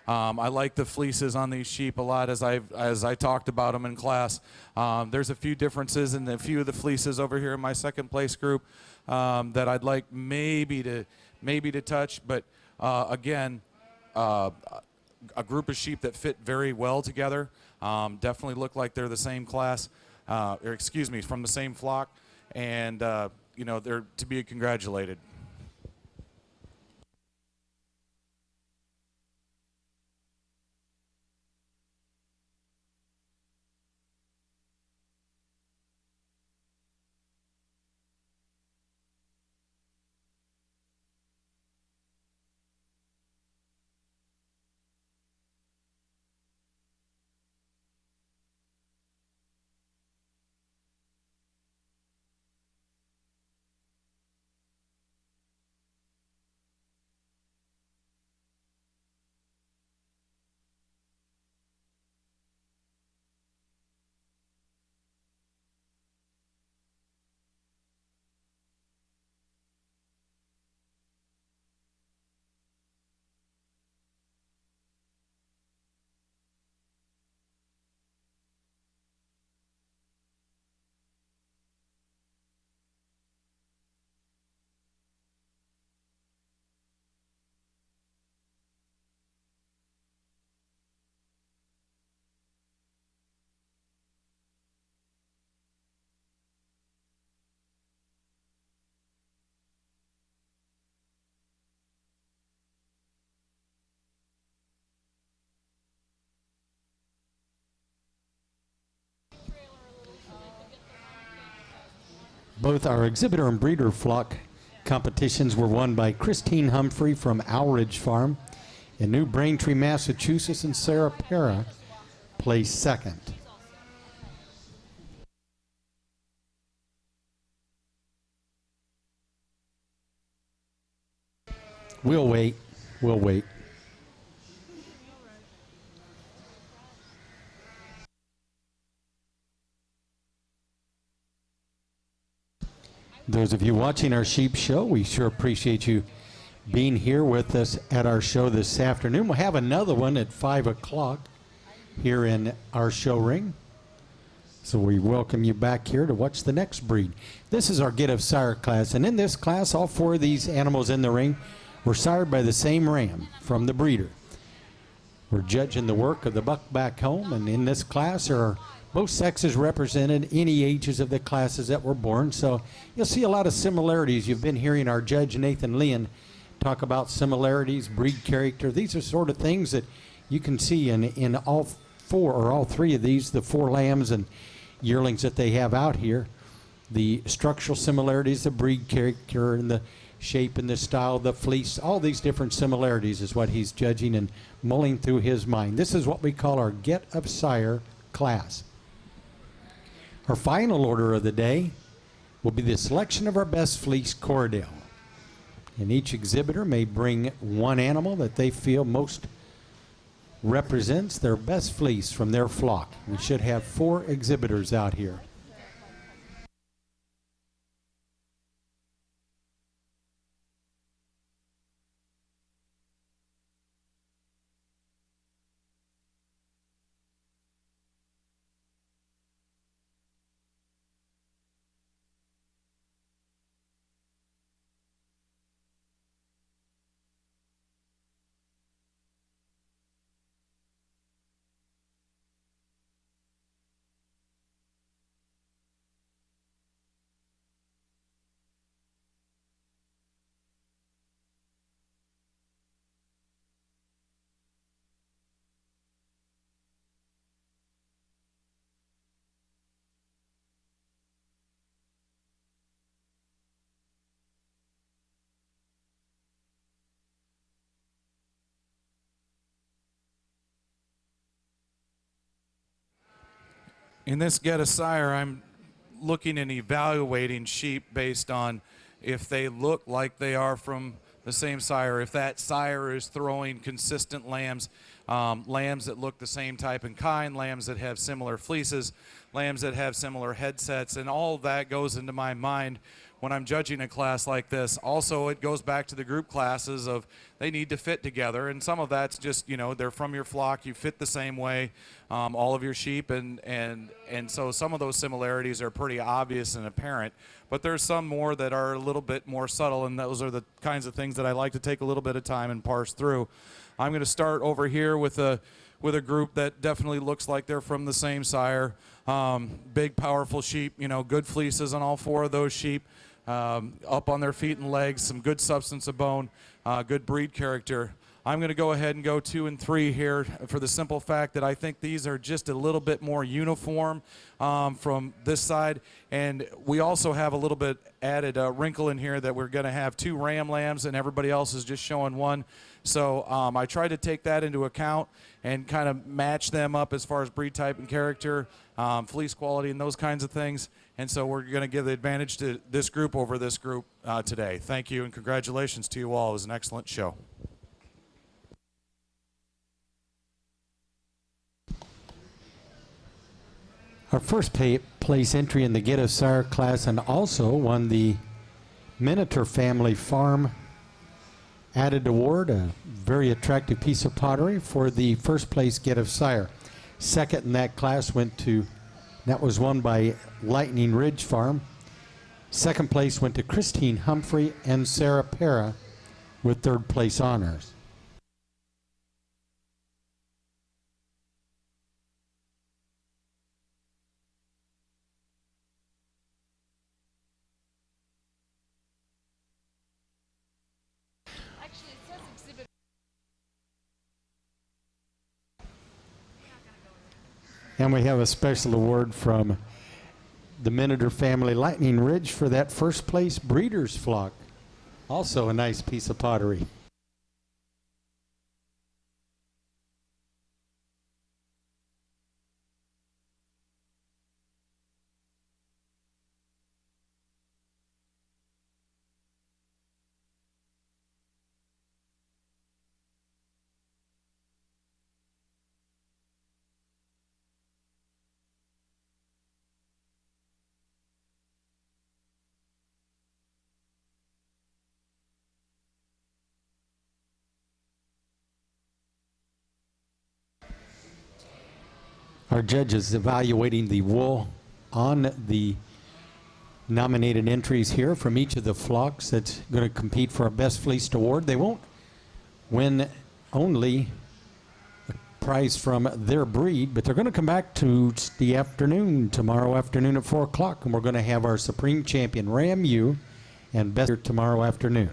I like the fleeces on these sheep a lot as I talked about them in class. There's a few differences in a few of the fleeces over here in my second place group that I'd like maybe to touch, but again, a group of sheep that fit very well together. Definitely look like they're the same class, or excuse me, from the same flock, and you know, they're to be congratulated. Both our exhibitor and breeder flock competitions were won by Christine Humphrey from Owlridge Farm in New Braintree, Massachusetts, and Sarah Para placed second. We'll wait. We'll wait. Those of you watching our sheep show, we sure appreciate you being here with us at our show this afternoon. We'll have another one at 5 o'clock here in our show ring. So we welcome you back here to watch the next breed. This is our Get of Sire class, and in this class, all four of these animals in the ring were sired by the same ram from the breeder. We're judging the work of the buck back home, and in this class are both sexes represented, any ages of the classes that were born. So you'll see a lot of similarities. You've been hearing our judge, Nathan Leon, talk about similarities, breed character. These are sort of things that you can see in all four or all three of these, the four lambs and yearlings that they have out here. The structural similarities, the breed character, and the shape and the style, the fleece, all these different similarities is what he's judging and mulling through his mind. This is what we call our Get of Sire class. Our final order of the day will be the selection of our best fleece Corriedale. And each exhibitor may bring one animal that they feel most represents their best fleece from their flock. We should have 4 exhibitors out here. In this Get a Sire, I'm looking and evaluating sheep based on if they look like they are from the same sire, if that sire is throwing consistent lambs, lambs that look the same type and kind, lambs that have similar fleeces, lambs that have similar headsets, and all of that goes into my mind when I'm judging a class like this. Also, it goes back to the group classes of they need to fit together, and some of that's just, you know, they're from your flock, you fit the same way, all of your sheep, and so some of those similarities are pretty obvious and apparent, but there's some more that are a little bit more subtle, and those are the kinds of things that I like to take a little bit of time and parse through. I'm going to start over here with a group that definitely looks like they're from the same sire. Big, powerful sheep, you know, good fleeces on all four of those sheep, up on their feet and legs, some good substance of bone, good breed character. I'm going to go ahead and go 2 and 3 here for the simple fact that I think these are just a little bit more uniform from this side. And we also have a little bit added wrinkle in here that we're going to have 2 ram lambs and everybody else is just showing 1. So I try to take that into account and kind of match them up as far as breed type and character, fleece quality, and those kinds of things. And so we're going to give the advantage to this group over this group today. Thank you and congratulations to you all. It was an excellent show. Our first place entry in the Get of Sire class and also won the Minotaur Family Farm Added Award, a very attractive piece of pottery for the first place Get of Sire. Second in that class that was won by Lightning Ridge Farm. Second place went to Christine Humphrey and Sarah Para with third place honors. And we have a special award from the Minotaur Family Lightning Ridge for that first place breeder's flock. Also a nice piece of pottery. Our judges evaluating the wool on the nominated entries here from each of the flocks that's going to compete for a Best Fleeced Award. They won't win only a prize from their breed, but they're going to come back to the afternoon, tomorrow afternoon at 4 o'clock, and we're going to have our Supreme Champion Ram U and Best tomorrow afternoon.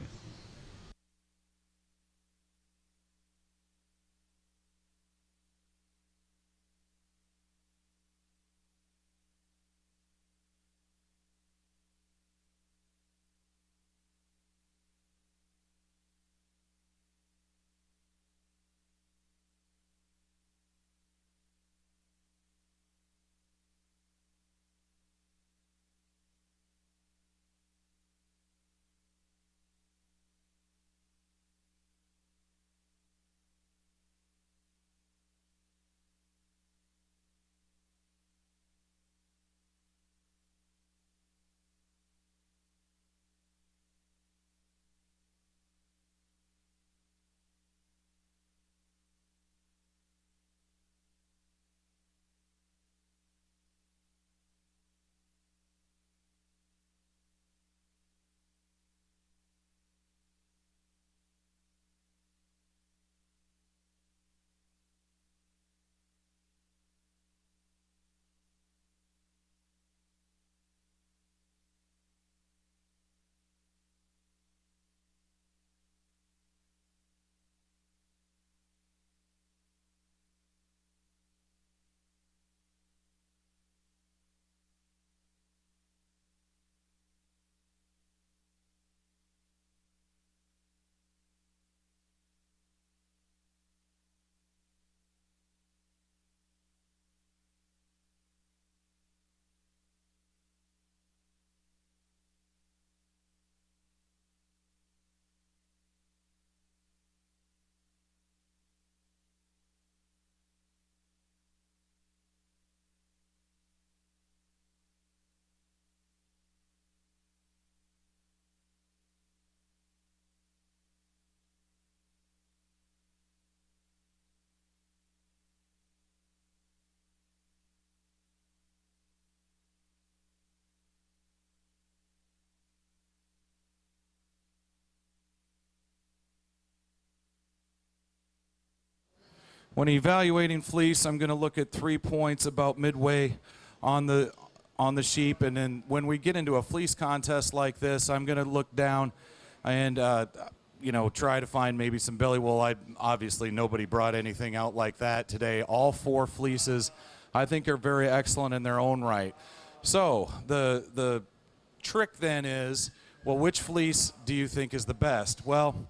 When evaluating fleece, I'm going to look at 3 points about midway on the sheep, and then when we get into a fleece contest like this, I'm going to look down and try to find maybe some belly wool. Obviously nobody brought anything out like that today. All 4 fleeces I think are very excellent in their own right. So the trick then is, well, which fleece do you think is the best? Well,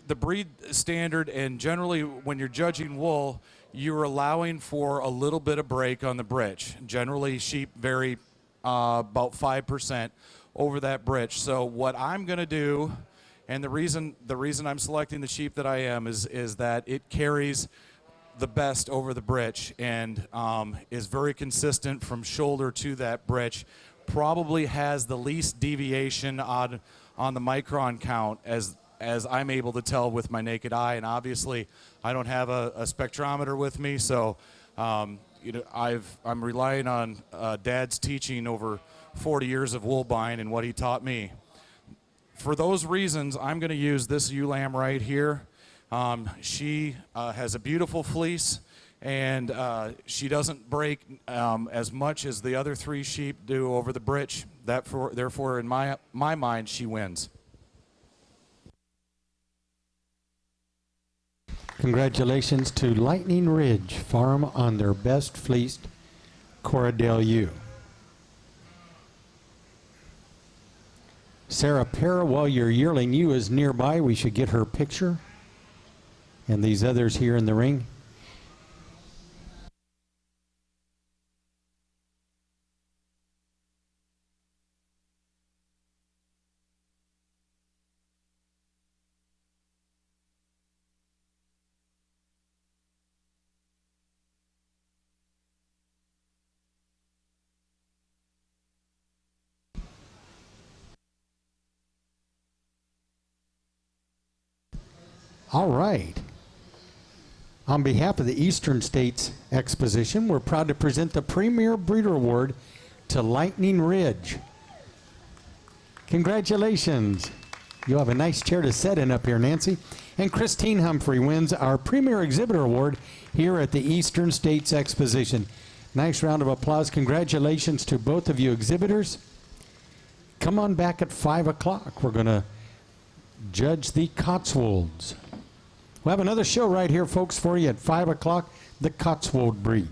the breed standard, and generally when you're judging wool, you're allowing for a little bit of break on the britch. Generally sheep vary about 5% over that britch. So what I'm going to do, and the reason I'm selecting the sheep that I am is that it carries the best over the britch and is very consistent from shoulder to that britch. Probably has the least deviation on the micron count as I'm able to tell with my naked eye. And obviously I don't have a spectrometer with me, so I'm relying on Dad's teaching over 40 years of wool buying and what he taught me. For those reasons, I'm going to use this ewe lamb right here. She has a beautiful fleece, and she doesn't break as much as the other 3 sheep do over the britch. Therefore, in my mind, she wins. Congratulations to Lightning Ridge Farm on their best fleeced Corriedale ewe. Sarah Para, while your yearling ewe is nearby, we should get her picture. And these others here in the ring. All right. On behalf of the Eastern States Exposition, we're proud to present the Premier Breeder Award to Lightning Ridge. Congratulations. You'll have a nice chair to sit in up here, Nancy. And Christine Humphrey wins our Premier Exhibitor Award here at the Eastern States Exposition. Nice round of applause. Congratulations to both of you exhibitors. Come on back at 5 o'clock. We're going to judge the Cotswolds. We'll have another show right here, folks, for you at 5 o'clock, the Cotswold breed.